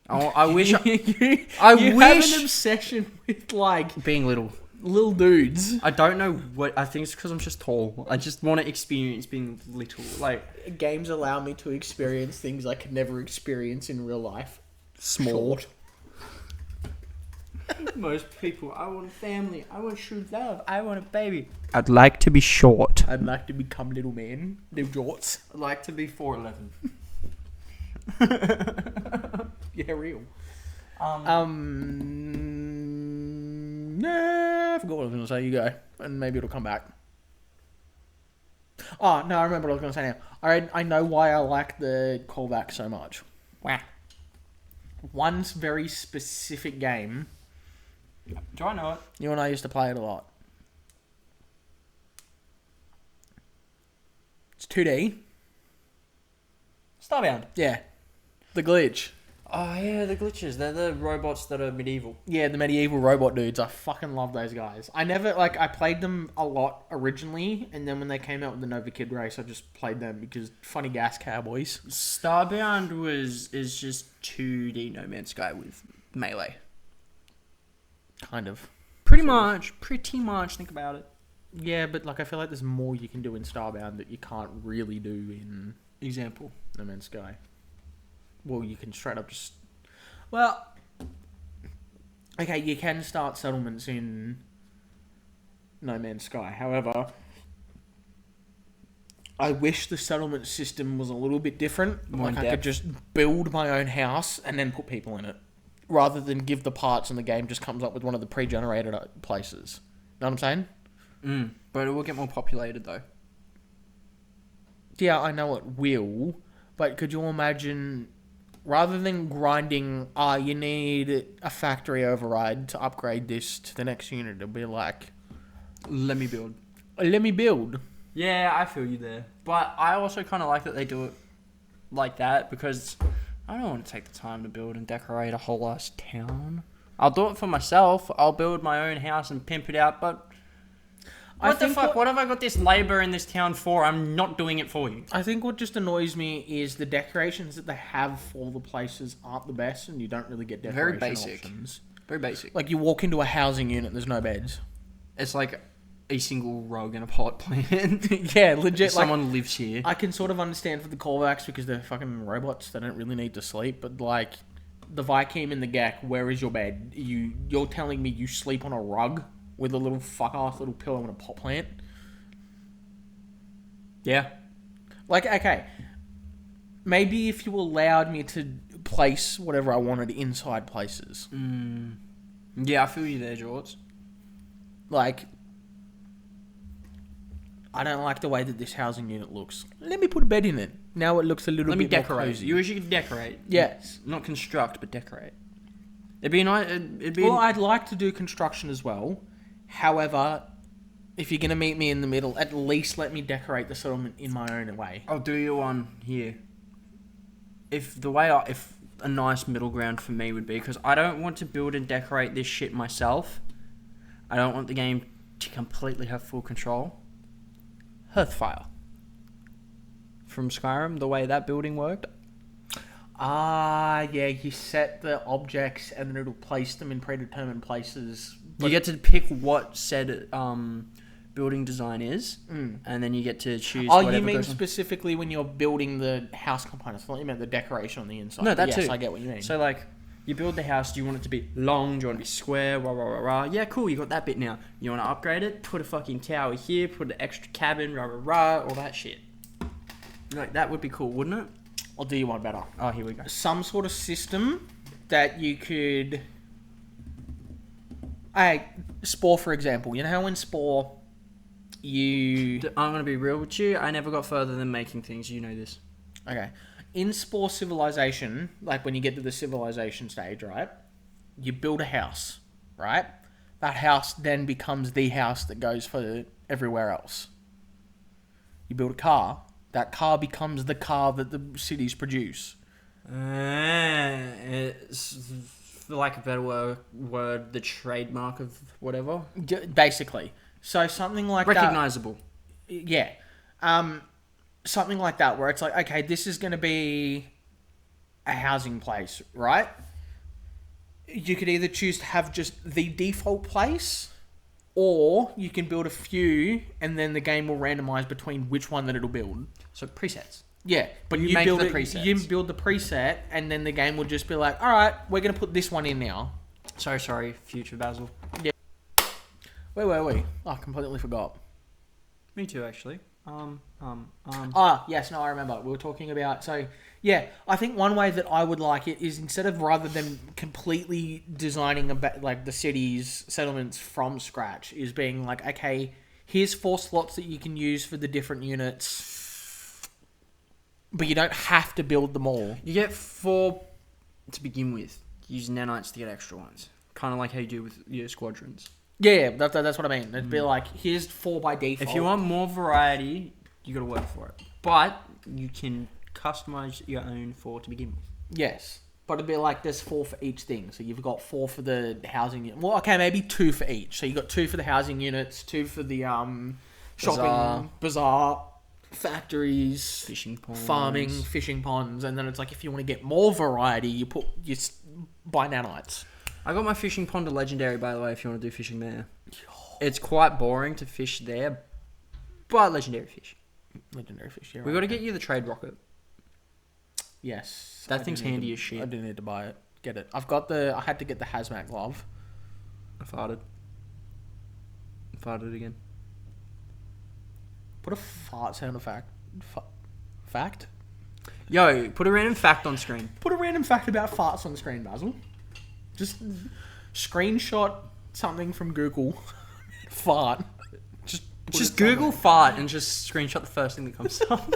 Speaker 2: I wish
Speaker 1: you have an obsession with like
Speaker 2: being little.
Speaker 1: little dudes.
Speaker 2: I don't know what. I think it's because I'm just tall. I just want to experience being little. Like
Speaker 1: Games allow me to experience things I could never experience in real life.
Speaker 2: small.
Speaker 1: Short.
Speaker 2: Most people, I want a family. I want true love. I want a baby. I'd like to be short.
Speaker 1: I'd like to become little man, little jorts.
Speaker 2: I'd like to be 4'11".
Speaker 1: Yeah, real.
Speaker 2: Um,
Speaker 1: Nah, I forgot what I was going to say. You go, and maybe it'll come back. Oh no, I remember what I was going to say now. I know why I like the callback so much.
Speaker 2: Wow.
Speaker 1: One very specific game.
Speaker 2: Do I know it?
Speaker 1: You and I used to play it a lot. It's 2D.
Speaker 2: Starbound.
Speaker 1: Yeah. The glitch.
Speaker 2: Oh yeah, the glitches. They're the robots that are medieval.
Speaker 1: Yeah, the medieval robot dudes. I fucking love those guys. I played them a lot originally, and then when they came out with the Nova Kid race, I just played them because funny gas cowboys.
Speaker 2: Starbound is just 2D No Man's Sky with melee.
Speaker 1: Kind of.
Speaker 2: Pretty much. Think about it.
Speaker 1: Yeah, but like I feel like there's more you can do in Starbound that you can't really do in
Speaker 2: Example.
Speaker 1: No Man's Sky. Well, you can straight up just... Well... Okay, you can start settlements in No Man's Sky. However, I wish the settlement system was a little bit different.
Speaker 2: More
Speaker 1: Like
Speaker 2: in
Speaker 1: I could
Speaker 2: depth.
Speaker 1: just build my own house and then put people in it. Rather than give the parts and the game just comes up with one of the pre-generated places. Know what I'm saying?
Speaker 2: But it will get more populated though.
Speaker 1: Yeah, I know it will. But could you imagine... Rather than grinding, you need a factory override to upgrade this to the next unit, it'll be like,
Speaker 2: Let me build.
Speaker 1: let me build.
Speaker 2: Yeah, I feel you there. But I also kind of like that they do it like that because I don't want to take the time to build and decorate a whole ass town. I'll do it for myself. I'll build my own house and pimp it out, but what the fuck? What have I got this labor in this town for? I'm not doing it for you.
Speaker 1: I think what just annoys me is the decorations that they have for the places aren't the best, and you don't really get decoration
Speaker 2: Very basic.
Speaker 1: options.
Speaker 2: Very basic.
Speaker 1: Like, you walk into a housing unit, there's no beds.
Speaker 2: It's like a single rug and a pot plant.
Speaker 1: Yeah, legit. Like,
Speaker 2: Someone lives here.
Speaker 1: I can sort of understand for the callbacks because they're fucking robots. They don't really need to sleep. But, like, the Viking and the Gek, where is your bed? You're telling me you sleep on a rug with a little fuck-ass little pillow and a pot plant?
Speaker 2: Yeah.
Speaker 1: Like, okay, maybe if you allowed me to place whatever I wanted inside places.
Speaker 2: Yeah, I feel you there, Jortz.
Speaker 1: Like, I don't like the way that this housing unit looks. Let me put a bed in it. Now it looks a little
Speaker 2: Let
Speaker 1: bit
Speaker 2: me decorate.
Speaker 1: more cozy.
Speaker 2: You wish you could decorate.
Speaker 1: Yes.
Speaker 2: Not construct, but decorate. It'd be nice. It'd be.
Speaker 1: Well, I'd like to do construction as well. However, if you're going to meet me in the middle, at least let me decorate the settlement in my own way.
Speaker 2: I'll do you one here. if a nice middle ground for me would be, because I don't want to build and decorate this shit myself. I don't want the game to completely have full control. Hearthfire. From Skyrim, the way that building worked.
Speaker 1: Yeah, you set the objects and then it'll place them in predetermined places.
Speaker 2: You get to pick what said building design is, and then you get to choose.
Speaker 1: Oh,
Speaker 2: whatever
Speaker 1: you mean
Speaker 2: goes on.
Speaker 1: specifically when you're building the house components? I thought you meant the decoration on the inside.
Speaker 2: No, that
Speaker 1: yes,
Speaker 2: too.
Speaker 1: I get what you mean.
Speaker 2: So, like, you build the house. Do you want it to be long? Do you want it to be square? Rah, rah, rah, rah. Yeah, cool. You got that bit now. You want to upgrade it? Put a fucking tower here. Put an extra cabin. Rah, rah, rah. All that shit. Like, that would be cool, wouldn't it?
Speaker 1: I'll do you one better.
Speaker 2: Oh, here we go.
Speaker 1: Some sort of system that you could... Spore, for example. You know how in Spore, you...
Speaker 2: I'm going to be real with you. I never got further than making things. You know this.
Speaker 1: Okay. In Spore Civilization, like when you get to the civilization stage, right? You build a house, right? That house then becomes the house that goes for everywhere else. You build a car. That car becomes the car that the cities produce.
Speaker 2: It's, for lack of a better word, the trademark of whatever.
Speaker 1: Basically. So something like
Speaker 2: Recognizable.
Speaker 1: that. Yeah. Something like that where it's like, okay, this is going to be a housing place, right? You could either choose to have just the default place, or you can build a few and then the game will randomize between which one that it'll build.
Speaker 2: So presets.
Speaker 1: Yeah, but
Speaker 2: You
Speaker 1: you
Speaker 2: make
Speaker 1: build
Speaker 2: the
Speaker 1: it,
Speaker 2: presets.
Speaker 1: you build the preset and then the game will just be like, all right, we're going to put this one in now.
Speaker 2: So sorry, future Basil.
Speaker 1: Wait. Oh, I completely forgot.
Speaker 2: Me too, actually.
Speaker 1: Yes, no, I remember. We were talking about... So, yeah, I think one way that I would like it is instead of rather than completely designing like the cities, settlements from scratch, is being like, okay, here's 4 slots that you can use for the different units, but you don't have to build them all.
Speaker 2: You get 4 to begin with. You use nanites to get extra ones. Kind of like how you do with your squadrons.
Speaker 1: Yeah, that's what I mean. It'd be like, here's 4 by default.
Speaker 2: If you want more variety, you got to work for it. But you can customize your own 4 to begin with.
Speaker 1: Yes. But it'd be like there's 4 for each thing. So you've got 4 for the housing unit. Well, okay, maybe 2 for each. So you got 2 for the housing units, 2 for the shopping, bazaar, factories,
Speaker 2: Fishing ponds.
Speaker 1: farming, fishing ponds, and then it's like if you want to get more variety, you buy nanites.
Speaker 2: I got my fishing pond to legendary, by the way, if you want to do fishing there. It's quite boring to fish there, but legendary fish.
Speaker 1: Legendary fish.
Speaker 2: We got to get you the trade rocket.
Speaker 1: Yes.
Speaker 2: That thing's handy as shit.
Speaker 1: I do need to buy it. Get it. I had to get the hazmat glove.
Speaker 2: I farted. Farted again.
Speaker 1: Put a fart sound effect. Fact?
Speaker 2: Yo, put a random fact on screen.
Speaker 1: Put a random fact about farts on the screen, Basil. Just screenshot something from Google. Fart.
Speaker 2: Just Google fart and just screenshot the first thing that comes up.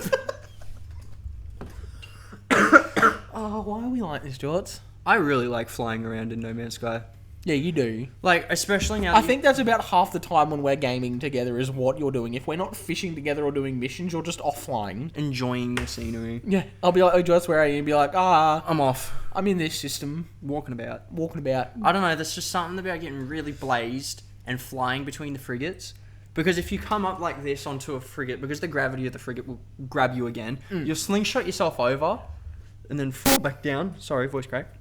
Speaker 1: Oh, why are we like this, Jortz?
Speaker 2: I really like flying around in No Man's Sky.
Speaker 1: Yeah, you do.
Speaker 2: Like, especially now.
Speaker 1: I think that's about half the time when we're gaming together is what you're doing. If we're not fishing together or doing missions, you're just off flying.
Speaker 2: enjoying the scenery.
Speaker 1: Yeah. I'll be like, oh, Jortz, where are you? And be like,
Speaker 2: I'm off.
Speaker 1: I'm in this system.
Speaker 2: Walking about.
Speaker 1: I
Speaker 2: don't know, there's just something about getting really blazed and flying between the frigates. Because if you come up like this onto a frigate, because the gravity of the frigate will grab you again, you'll slingshot yourself over and then fall back down. Sorry, voice crack.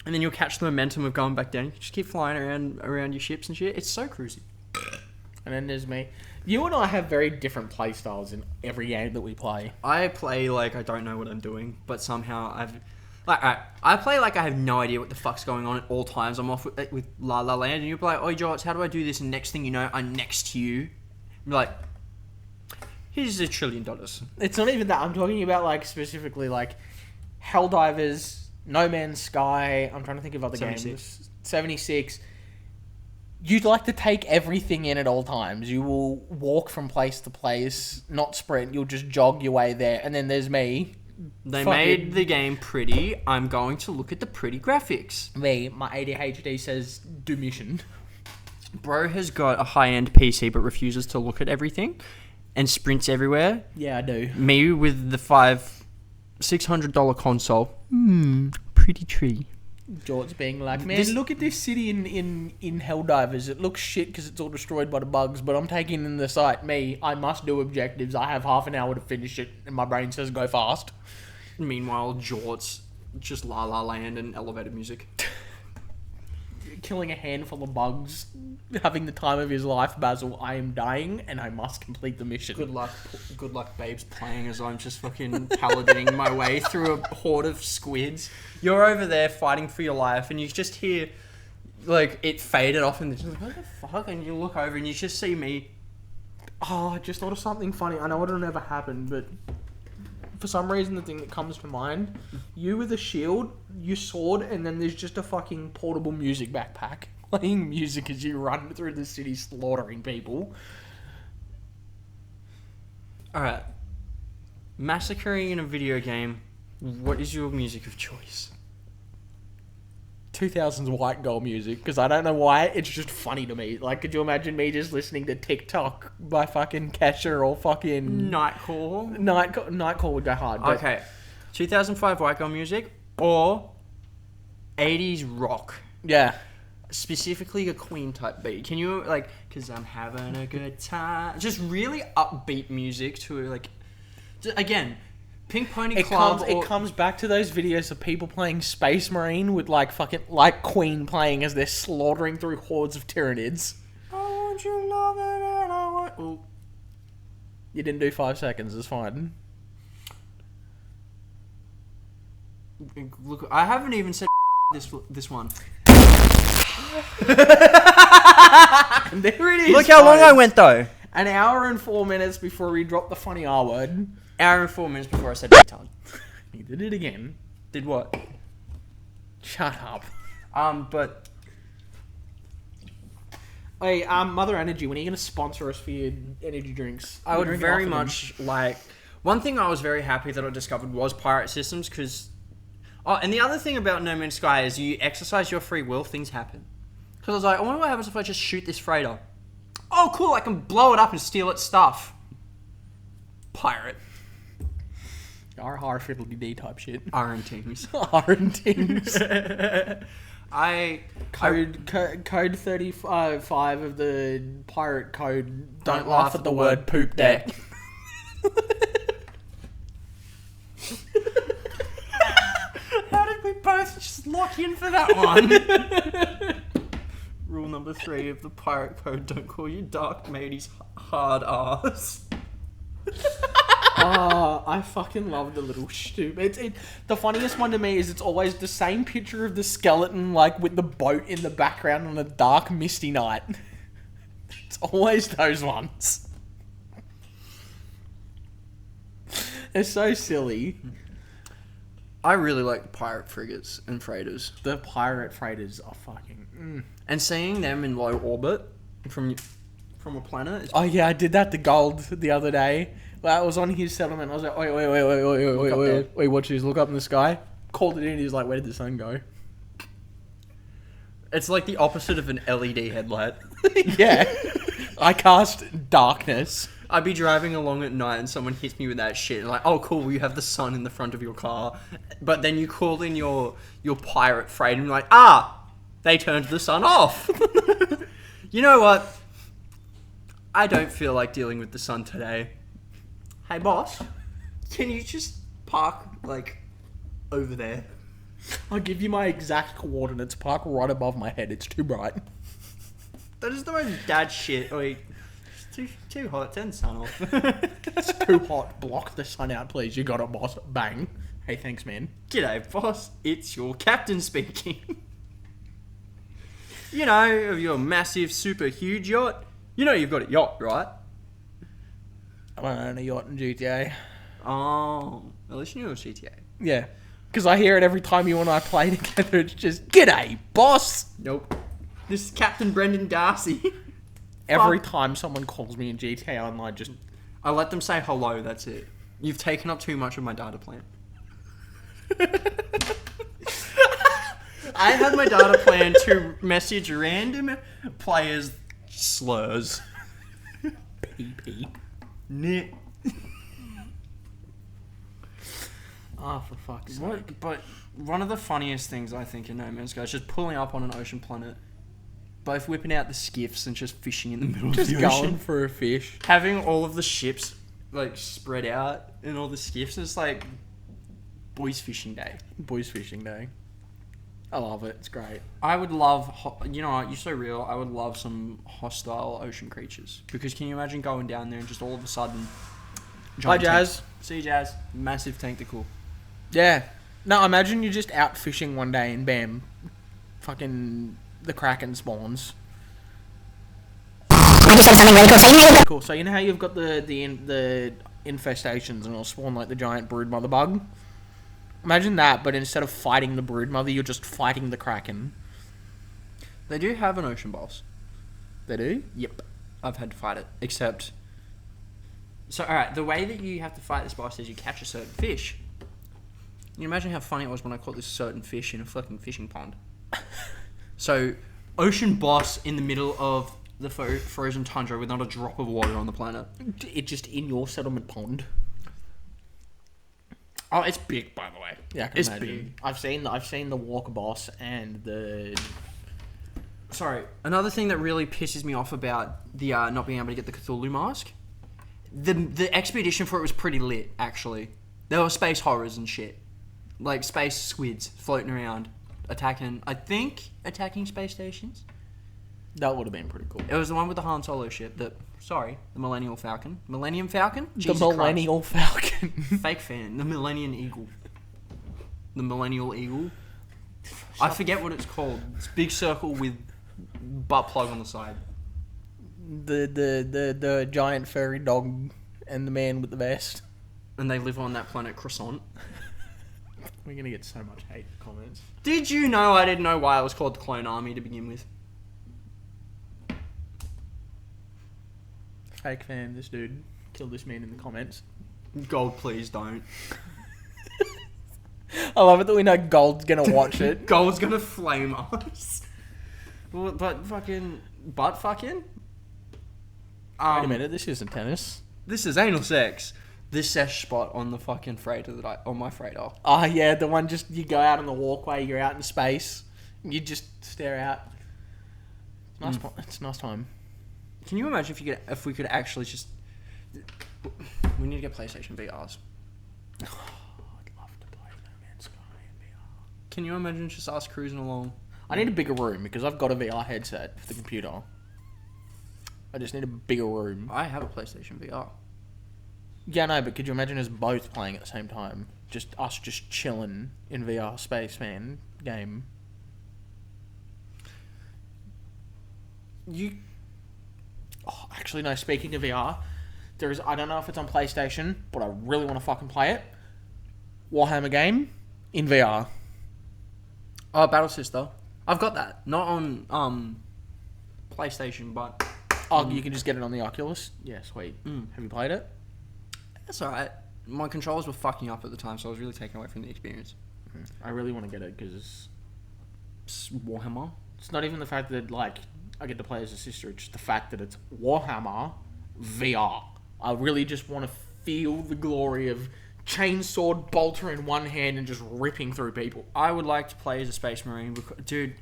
Speaker 2: And then you'll catch the momentum of going back down. You just keep flying around your ships and shit. It's so cruisy.
Speaker 1: And then there's me. You and I have very different play styles in every game that we play.
Speaker 2: I play like I don't know what I'm doing, but somehow I play like I have no idea what the fuck's going on at all times. I'm off with La La Land, and you'll be like, "Oh, Jortz, how do I do this?" And next thing you know, I'm next to you. I'm like, "Here's $1 trillion."
Speaker 1: It's not even that. I'm talking about like specifically like Helldivers, No Man's Sky. I'm trying to think of other
Speaker 2: 76.
Speaker 1: games. 76. You'd like to take everything in at all times. You will walk from place to place, not sprint. You'll just jog your way there. And then there's me.
Speaker 2: They
Speaker 1: Fucking-
Speaker 2: made the game pretty. I'm going to look at the pretty graphics.
Speaker 1: Me, my ADHD says do mission.
Speaker 2: Bro has got a high-end PC but refuses to look at everything and sprints everywhere.
Speaker 1: Yeah, I do.
Speaker 2: Me with the 5 $600 console. Pretty tree.
Speaker 1: Jortz being like, man,
Speaker 2: This-
Speaker 1: look at this city in Helldivers. It looks shit because it's all destroyed by the bugs, but I'm taking in the site. I must do objectives. I have half an hour to finish it, and my brain says go fast.
Speaker 2: Meanwhile, Jortz just La La Land and elevator music.
Speaker 1: Killing a handful of bugs, having the time of his life, Basil. I am dying, and I must complete the mission.
Speaker 2: Good luck, babes, playing as I'm just fucking paladining my way through a horde of squids. You're over there fighting for your life, and you just hear, like, it faded off, and you're just like, what the fuck? And you look over, and you just see me.
Speaker 1: Oh, I just thought of something funny. I know it'll never happen, but for some reason, the thing that comes to mind, you with a shield, your sword, and then there's just a fucking portable music backpack playing music as you run through the city slaughtering people.
Speaker 2: Alright. Massacring in a video game. What is your music of choice?
Speaker 1: 2000s white girl music, because I don't know why, it's just funny to me. Like, could you imagine me just listening to TikTok by fucking Kesha or fucking...
Speaker 2: Nightcall.
Speaker 1: Nightcall would go hard. But
Speaker 2: Okay. 2005 white girl music or 80s rock.
Speaker 1: yeah.
Speaker 2: Specifically a Queen type beat. Can you, like, because I'm having a good time. Just really upbeat music to, like, again, Pink Pony Club.
Speaker 1: It comes back to those videos of people playing Space Marine with like fucking like Queen playing as they're slaughtering through hordes of Tyranids.
Speaker 2: I want you love it and I want... Oh.
Speaker 1: You didn't do 5 seconds. It's fine.
Speaker 2: Look, I haven't even said this one.
Speaker 1: And there it is.
Speaker 2: Look how long I
Speaker 1: folks.
Speaker 2: went though.
Speaker 1: An hour and 4 minutes before we dropped the funny R word.
Speaker 2: Hour and 4 minutes before I said retard.
Speaker 1: He did it again.
Speaker 2: Did what?
Speaker 1: Shut up.
Speaker 2: But
Speaker 1: Hey, Mother Energy, when are you going to sponsor us for your energy drinks?
Speaker 2: I would
Speaker 1: Drink it
Speaker 2: very
Speaker 1: off of them.
Speaker 2: much like... One thing I was very happy that I discovered was pirate systems, because... Oh, and the other thing about No Man's Sky is you exercise your free will, things happen. Because I was like, I wonder what happens if I just shoot this freighter. Oh, cool, I can blow it up and steal its stuff. Pirate.
Speaker 1: R fiddly D type shit.
Speaker 2: Iron things.
Speaker 1: R and things. Code 35 of the pirate code. Don't laugh at the word poop deck.
Speaker 2: How did we both just lock in for that one? Rule number 3 of the pirate code: don't call your dark mateys hard ass.
Speaker 1: Oh, I fucking love the little stupid. The funniest one to me is it's always the same picture of the skeleton, like with the boat in the background on a dark, misty night. It's always those ones. They're so silly.
Speaker 2: I really like pirate frigates and freighters.
Speaker 1: The pirate freighters are fucking...
Speaker 2: And seeing them in low orbit from a planet is...
Speaker 1: Oh yeah, I did that to Gold the other day. Well, I was on his settlement. I was like, wait, watch this. Look up in the sky. Called it in. He was like, where did the sun go?
Speaker 2: It's like the opposite of an LED headlight.
Speaker 1: Yeah. I cast darkness.
Speaker 2: I'd be driving along at night and someone hits me with that shit. Like, oh cool, you have the sun in the front of your car. But then you call in your pirate freight and you're like, they turned the sun off. You know what? I don't feel like dealing with the sun today. Hey boss, can you just park, like, over there?
Speaker 1: I'll give you my exact coordinates. Park right above my head. It's too bright.
Speaker 2: That is the most dad shit. Like, it's too hot, turn the sun off.
Speaker 1: It's too hot. Block the sun out, please. You got it, boss. Bang. Hey, thanks, man.
Speaker 2: G'day boss, it's your captain speaking. You know, of your massive, super huge yacht. You know you've got a yacht, right?
Speaker 1: I don't own a yacht in GTA.
Speaker 2: Oh, at least you know GTA.
Speaker 1: Yeah. Because I hear it every time you and I play together. It's just, g'day, boss.
Speaker 2: Nope. This is Captain Brendan Darcy.
Speaker 1: Every time someone calls me in GTA Online, just...
Speaker 2: I let them say hello, that's it. You've taken up too much of my data plan. I had my data plan to message random players slurs.
Speaker 1: PP.
Speaker 2: Nick.
Speaker 1: Oh, for fuck's sake.
Speaker 2: What? But one of the funniest things I think in No Man's Sky is just pulling up on an ocean planet, both whipping out the skiffs and just fishing in the middle
Speaker 1: Just
Speaker 2: of the
Speaker 1: going
Speaker 2: ocean.
Speaker 1: for a fish.
Speaker 2: Having all of the ships like spread out and all the skiffs, it's like boys fishing day.
Speaker 1: Boys fishing day. I love it. It's great.
Speaker 2: I would love, you know what, you're so real, I would love some hostile ocean creatures. Because can you imagine going down there and just all of a sudden...
Speaker 1: Hi, Jazz.
Speaker 2: See you, Jazz. Massive tentacle.
Speaker 1: Yeah. No, imagine you're just out fishing one day and bam, fucking the Kraken spawns.
Speaker 6: I just said something really cool. So you know you've got
Speaker 1: Cool. So you know how you've got the infestations and it'll spawn like the giant brood mother bug? Imagine that, but instead of fighting the brood mother, you're just fighting the Kraken.
Speaker 2: They do have an ocean boss.
Speaker 1: They do?
Speaker 2: Yep. I've had to fight it. Except... So, alright, the way that you have to fight this boss is you catch a certain fish. You imagine how funny it was when I caught this certain fish in a fucking fishing pond. So, ocean boss in the middle of the frozen tundra with not a drop of water on the planet.
Speaker 1: It's just in your settlement pond.
Speaker 2: Oh, it's big, by the way.
Speaker 1: Yeah, I can
Speaker 2: It's
Speaker 1: imagine.
Speaker 2: big.
Speaker 1: I've seen the walker boss and the...
Speaker 2: Sorry, another thing that really pisses me off about the not being able to get the Cthulhu mask, the expedition for it was pretty lit, actually. There were space horrors and shit. Like space squids floating around, attacking space stations.
Speaker 1: That would have been pretty cool.
Speaker 2: It was the one with the Han Solo ship, the Millennium Falcon? Jesus
Speaker 1: The Millennial Falcon.
Speaker 2: Christ. Fake fan. The Millennium Eagle. The Millennial Eagle. I forget what it's called. It's big circle with butt plug on the side.
Speaker 1: The giant furry dog and the man with the vest.
Speaker 2: And they live on that planet Croissant.
Speaker 1: We're gonna get so much hate comments.
Speaker 2: Did you know I didn't know why it was called the Clone Army to begin with?
Speaker 1: Fake fan, this dude killed this man in the comments.
Speaker 2: Gold, please don't.
Speaker 1: I love it that we know Gold's gonna watch it.
Speaker 2: Gold's gonna flame us. But fucking... Wait
Speaker 1: a minute, this isn't tennis.
Speaker 2: This is anal sex. This sesh spot on the fucking freighter on my freighter.
Speaker 1: Oh yeah, the one just you go out on the walkway, you're out in space, and you just stare out. It's nice. It's a nice time.
Speaker 2: Can you imagine if we could actually just... We need to get PlayStation VRs.
Speaker 1: I'd love to play No Man's Sky in VR.
Speaker 2: Can you imagine just us cruising along?
Speaker 1: I need a bigger room because I've got a VR headset for the computer. I just need a bigger room.
Speaker 2: I have a PlayStation VR.
Speaker 1: Yeah, no, but could you imagine us both playing at the same time? Just us just chilling in VR Spaceman game. Oh, actually, no, speaking of VR, I don't know if it's on PlayStation, but I really want to fucking play it. Warhammer game in VR.
Speaker 2: Oh, Battle Sister. I've got that. Not on PlayStation, but...
Speaker 1: Oh, you can just get it on the Oculus? Yeah, sweet. Have you played it?
Speaker 2: That's alright. My controllers were fucking up at the time, so I was really taken away from the experience.
Speaker 1: I really want to get it because
Speaker 2: It's Warhammer.
Speaker 1: it's not even the fact that, like, I get to play as a sister. It's just the fact that it's Warhammer VR. I really just want to feel the glory of chainsword bolter in one hand and just ripping through people.
Speaker 2: I would like to play as a Space Marine. Dude,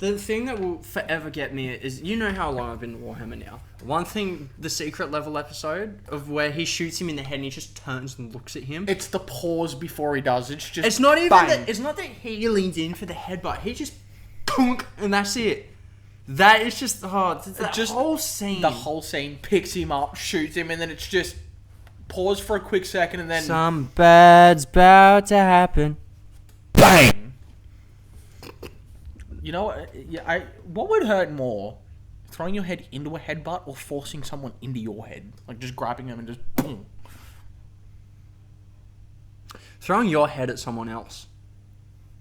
Speaker 2: the thing that will forever get me is... You know how long I've been in Warhammer now. One thing, the secret level episode of where he shoots him in the head and he just turns and looks at him.
Speaker 1: It's the pause before he does. It's just
Speaker 2: It's not even
Speaker 1: bang.
Speaker 2: that. It's not that he leans in for the headbutt. He just punk, and that's it. That is just
Speaker 1: Just
Speaker 2: whole scene.
Speaker 1: The whole scene picks him up, shoots him, and then it's just pause for a quick second, and then
Speaker 2: Some bad's about to happen.
Speaker 1: bang. You know what? Yeah, what would hurt more? Throwing your head into a headbutt or forcing someone into your head? Like just grabbing them and just boom.
Speaker 2: Throwing your head at someone else.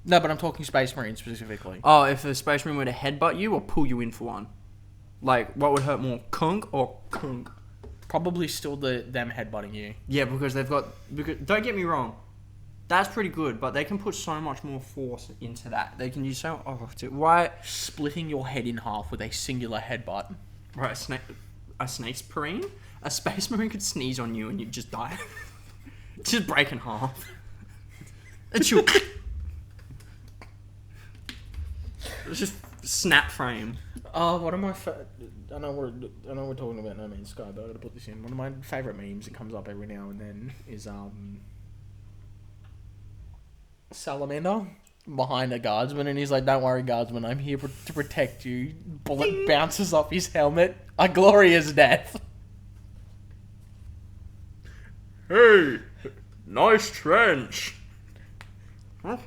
Speaker 1: No, but I'm talking Space Marine specifically.
Speaker 2: Oh, if a Space Marine were to headbutt you or pull you in for one. Like, what would hurt more, kunk or kunk?
Speaker 1: Probably still them headbutting you.
Speaker 2: Yeah, because they've got... don't get me wrong. That's pretty good, but they can put so much more force into that. They can use so... Oh, dude, why...
Speaker 1: Splitting your head in half with a singular headbutt.
Speaker 2: Right, a Snake's Marine? A Space Marine could sneeze on you and you'd just die. Just break in half. Achoo. It's just snap frame.
Speaker 1: Oh, one of my I know we're talking about No Man's Sky, but I gotta put this in. One of my favorite memes that comes up every now and then is Salamander behind a guardsman, and he's like, "Don't worry, guardsman, I'm here to protect you." Bullet bounces off his helmet. A glorious death.
Speaker 2: Hey, nice trench.
Speaker 1: Far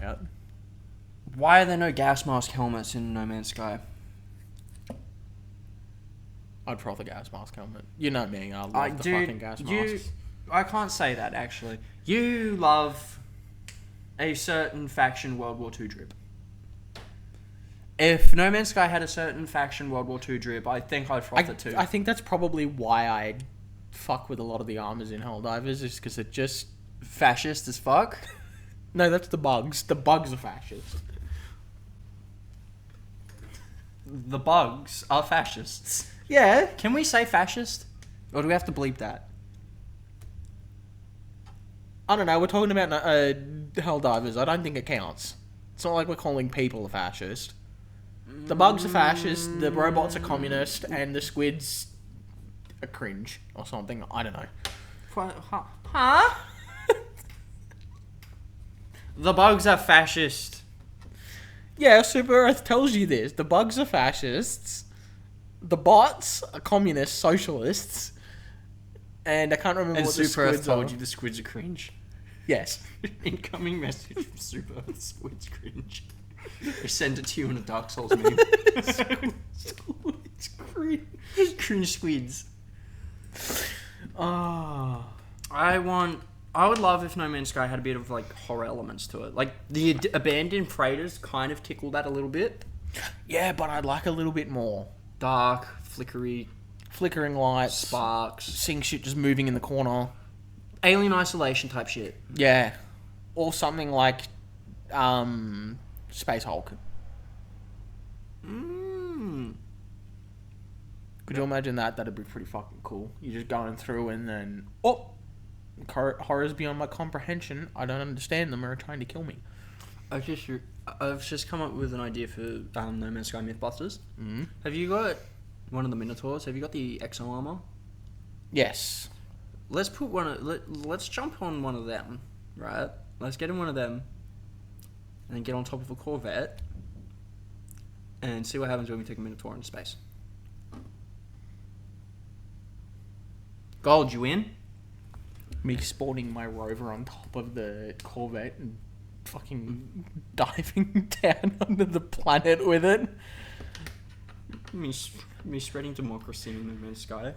Speaker 1: out.
Speaker 2: Why are there no gas mask helmets in No Man's Sky?
Speaker 1: I'd froth a gas mask helmet. You know me, I love the fucking gas masks.
Speaker 2: I can't say that, actually. You love a certain faction World War II drip. If No Man's Sky had a certain faction World War II drip, I think I'd froth it too.
Speaker 1: I think that's probably why I fuck with a lot of the armors in Helldivers, is because it just...
Speaker 2: Fascist as fuck?
Speaker 1: No, that's the bugs. The bugs are fascist.
Speaker 2: The bugs are fascists.
Speaker 1: Yeah.
Speaker 2: Can we say fascist? Or do we have to bleep that?
Speaker 1: I don't know, we're talking about Helldivers. I don't think it counts. It's not like we're calling people a fascist. The bugs are fascist, the robots are communist, and the squids are cringe or something. I don't know.
Speaker 2: Huh? The bugs are fascist.
Speaker 1: Yeah, Super Earth tells you this. The bugs are fascists. The bots are communist socialists. And I can't remember
Speaker 2: And
Speaker 1: what the
Speaker 2: Super Earth
Speaker 1: squids
Speaker 2: told
Speaker 1: are.
Speaker 2: you the squids are cringe.
Speaker 1: Yes.
Speaker 2: Incoming message from Super Earth, squids cringe. They send it to you in a Dark Souls meme.
Speaker 1: Squids cringe.
Speaker 2: Cringe squids.
Speaker 1: Ah.
Speaker 2: I would love if No Man's Sky had a bit of like horror elements to it. Like the abandoned freighters kind of tickle that a little bit.
Speaker 1: Yeah, but I'd like a little bit more.
Speaker 2: Dark, flickery,
Speaker 1: Flickering lights.
Speaker 2: sparks,
Speaker 1: Seeing shit just moving in the corner.
Speaker 2: alien isolation type shit.
Speaker 1: Yeah. Or something like Space Hulk. Could you imagine that? That'd be pretty fucking cool. You're just going through and then... Oh! Horrors beyond my comprehension. I don't understand them or are trying to kill me.
Speaker 2: I've just come up with an idea for No Man's Sky Mythbusters.
Speaker 1: Mm-hmm.
Speaker 2: Have you got one of the Minotaurs? Have you got the exo armor?
Speaker 1: Yes.
Speaker 2: Let's put let's jump on one of them, right? Let's get in one of them, and then get on top of a Corvette, and see what happens when we take a Minotaur into space. Gold, you in?
Speaker 1: Me spawning my rover on top of the Corvette and fucking diving down onto the planet with it.
Speaker 2: Me spreading democracy in No Man's Sky.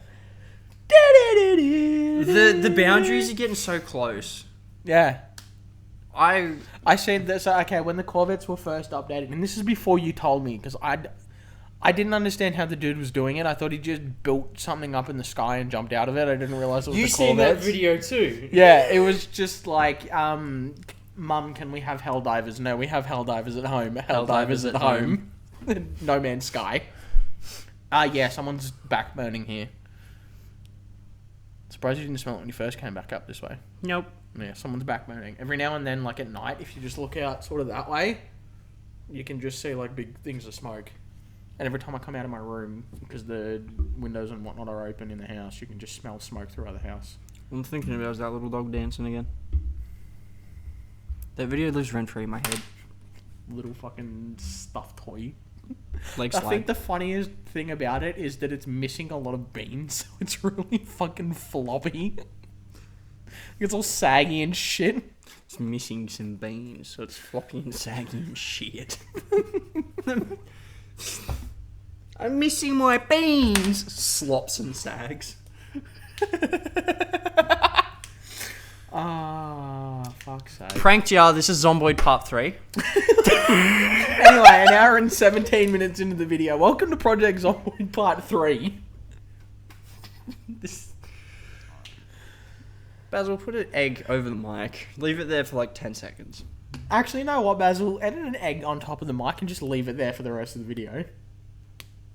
Speaker 1: The
Speaker 2: The boundaries are getting so close.
Speaker 1: Yeah.
Speaker 2: I
Speaker 1: said that, so okay, when the Corvettes were first updated, and this is before you told me, because I didn't understand how the dude was doing it. I thought he just built something up in the sky and jumped out of it. I didn't realize it was the Corvettes.
Speaker 2: video too?
Speaker 1: Yeah, it was just like, Mum, can we have Helldivers? No, we have Helldivers at home. Helldivers at home. No Man's Sky. Yeah, someone's back burning here. Surprised you didn't smell it when you first came back up this way.
Speaker 2: Nope.
Speaker 1: Yeah, someone's back burning. Every now and then, like at night, if you just look out sort of that way, you can just see like big things of smoke. And every time I come out of my room, because the windows and whatnot are open in the house, you can just smell smoke throughout the house.
Speaker 2: What I'm thinking about is that little dog dancing again. That video lives rent free in my head.
Speaker 1: Little fucking stuffed toy.
Speaker 2: Like
Speaker 1: I think the funniest thing about it is that it's missing a lot of beans, so it's really fucking floppy. It's all saggy and shit.
Speaker 2: it's missing some beans, so it's floppy and saggy and shit. I'm missing my beans. Slops and sags.
Speaker 1: Fuck's sake.
Speaker 2: Pranked ya, this is Zomboid Part 3.
Speaker 1: Anyway, an hour and 17 minutes into the video. Welcome to Project Zomboid Part 3.
Speaker 2: Basil, put an egg over the mic. Leave it there for like 10 seconds.
Speaker 1: Actually, you know what, Basil? Edit an egg on top of the mic and just leave it there for the rest of the video.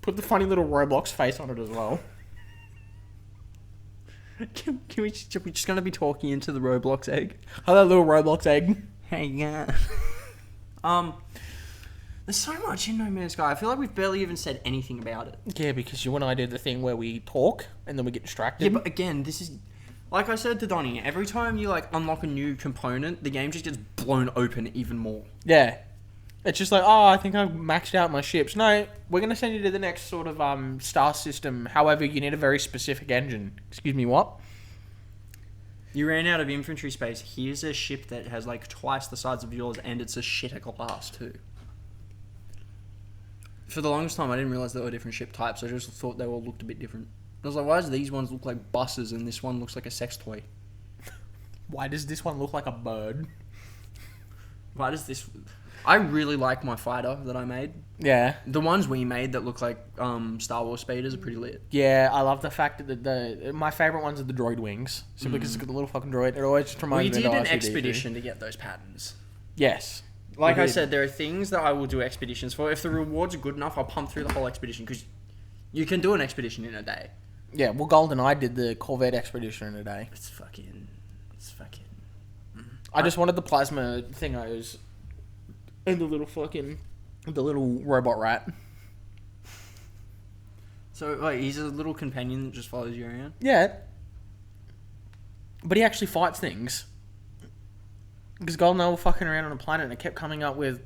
Speaker 1: Put the funny little Roblox face on it as well.
Speaker 2: We're just gonna be talking into the Roblox egg.
Speaker 1: Oh, that little Roblox egg.
Speaker 2: Hey, yeah. There's so much in No Man's Sky. I feel like we've barely even said anything about it.
Speaker 1: Yeah, because you and I did the thing where we talk and then we get distracted.
Speaker 2: Yeah, but again, this is like I said to Donnie. Every time you like unlock a new component, the game just gets blown open even more.
Speaker 1: Yeah. It's just like, oh, I think I've maxed out my ships. No, we're going to send you to the next sort of star system. However, you need a very specific engine. Excuse me, what?
Speaker 2: You ran out of infantry space. Here's a ship that has like twice the size of yours, and it's a shitter class too. For the longest time, I didn't realize they were different ship types. I just thought they all looked a bit different. I was like, why does these ones look like buses and this one looks like a sex toy?
Speaker 1: Why does this one look like a bird?
Speaker 2: Why does this... I really like my fighter that I made.
Speaker 1: Yeah.
Speaker 2: The ones we made that look like Star Wars speeders are pretty lit.
Speaker 1: Yeah, I love the fact that my favourite ones are the droid wings. Simply because it's got the little fucking droid. It always just reminds me
Speaker 2: We
Speaker 1: of
Speaker 2: did an
Speaker 1: R2-D2.
Speaker 2: expedition to get those patterns.
Speaker 1: Yes.
Speaker 2: Like
Speaker 1: We
Speaker 2: I
Speaker 1: did.
Speaker 2: said, there are things that I will do expeditions for. If the rewards are good enough, I'll pump through the whole expedition because you can do an expedition in a day.
Speaker 1: Yeah, well, GoldenEye did the Corvette expedition in a day.
Speaker 2: It's fucking...
Speaker 1: I just wanted the plasma thingos and the little robot rat.
Speaker 2: So, wait, he's a little companion that just follows you around?
Speaker 1: Yeah. But he actually fights things. Because GoldenEye were fucking around on a planet and it kept coming up with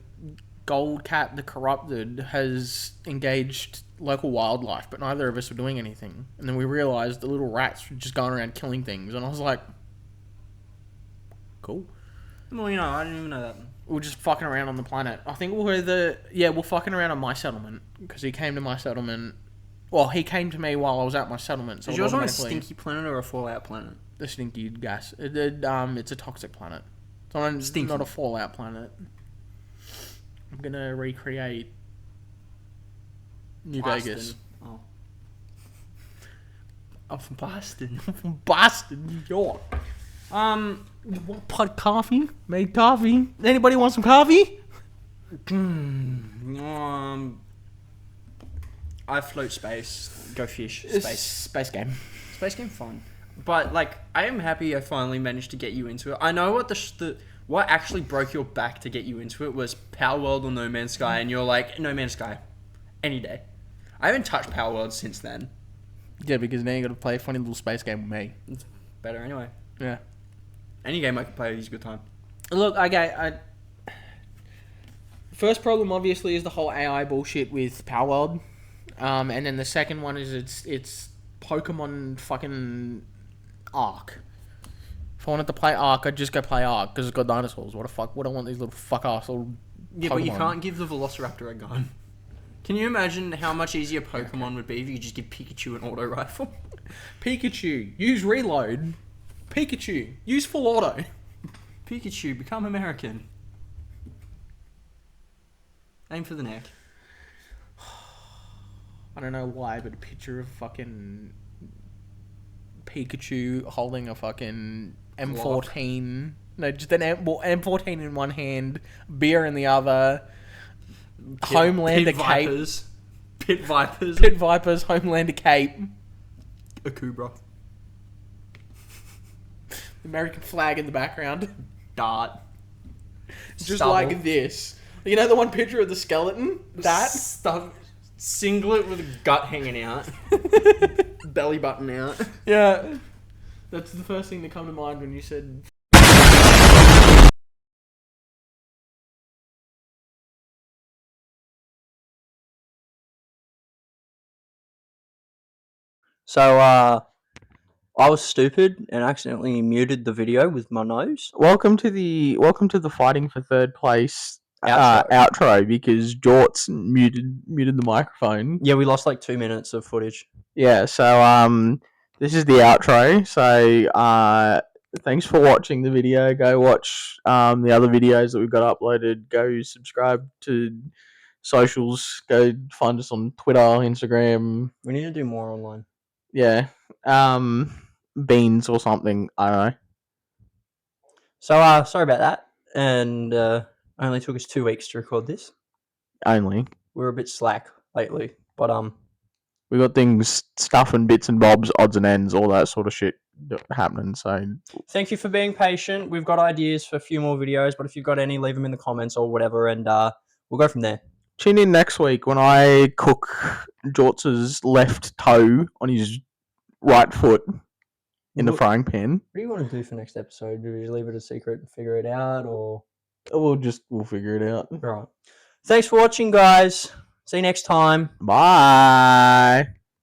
Speaker 1: Goldcat the Corrupted has engaged local wildlife, but neither of us were doing anything. And then we realised the little rats were just going around killing things, and I was like, cool.
Speaker 2: Well, you know, I didn't even know that.
Speaker 1: We were just fucking around on the planet. I think we're fucking around on my settlement, because he came to my settlement. Well, he came to me while I was at my settlement. So
Speaker 2: Is yours on a
Speaker 1: automatically-
Speaker 2: stinky planet or a Fallout planet?
Speaker 1: The stinky gas. It's a toxic planet. It's
Speaker 2: Stinky.
Speaker 1: not a Fallout planet. I'm gonna recreate New Vegas.
Speaker 2: Oh. I'm from Boston.
Speaker 1: From Boston, New York. You want pot coffee? Made coffee. Anybody want some coffee?
Speaker 2: I float space. Go fish.
Speaker 1: Space game.
Speaker 2: Space game fun. But, like, I am happy I finally managed to get you into it. I know what what actually broke your back to get you into it was Power World or No Man's Sky, and you're like, No Man's Sky. Any day. I haven't touched Power World since then.
Speaker 1: Yeah, because now you got to play a funny little space game with me.
Speaker 2: It's better anyway.
Speaker 1: Yeah.
Speaker 2: Any game I can play is a good time.
Speaker 1: Look, first problem obviously is the whole AI bullshit with Power World, and then the second one is it's Pokemon fucking Arc. If I wanted to play Arc, I'd just go play Arc because it's got dinosaurs. What the fuck? What do I want these little fuck ass little
Speaker 2: Yeah, but you
Speaker 1: Pokemon?
Speaker 2: can't give the Velociraptor a gun. Can you imagine how much easier Pokemon would be if you could just give Pikachu an auto rifle?
Speaker 1: Pikachu, use reload. Pikachu, use full auto.
Speaker 2: Pikachu, become American. Aim for the neck.
Speaker 1: I don't know why, but a picture of fucking Pikachu holding a fucking M14. No, just an M14 in one hand, beer in the other. Homelander cape.
Speaker 2: Pit Vipers.
Speaker 1: Pit Vipers, Homelander cape.
Speaker 2: A Kubra.
Speaker 1: American flag in the background.
Speaker 2: Dart.
Speaker 1: Just
Speaker 2: Stubble.
Speaker 1: like this. You know the one picture of the skeleton? That?
Speaker 2: Stuff. Singlet with a gut hanging out. Belly button out.
Speaker 1: Yeah. That's the first thing that come to mind when you said...
Speaker 6: So, I was stupid and accidentally muted the video with my nose.
Speaker 1: Welcome to the fighting for third place
Speaker 6: Outro.
Speaker 1: outro because Jortz muted the microphone.
Speaker 6: Yeah, we lost like 2 minutes of footage.
Speaker 1: Yeah, so this is the outro. So thanks for watching the video. Go watch the other videos that we've got uploaded. Go subscribe to socials. Go find us on Twitter, Instagram.
Speaker 6: We need to do more online.
Speaker 1: Yeah, Beans or something. I don't know.
Speaker 6: So, sorry about that. And only took us 2 weeks to record this.
Speaker 1: Only.
Speaker 6: We're a bit slack lately, but
Speaker 1: We got things, stuff and bits and bobs, odds and ends, all that sort of shit happening. So
Speaker 6: Thank you for being patient. We've got ideas for a few more videos, but if you've got any, leave them in the comments or whatever, and we'll go from there.
Speaker 1: tune in next week when I cook Jortz's left toe on his right foot in the frying pan.
Speaker 6: What do you want to do for next episode? Do we leave it a secret and figure it out, or
Speaker 1: We'll figure it out.
Speaker 6: right? Thanks for watching, guys. See you next time.
Speaker 1: Bye.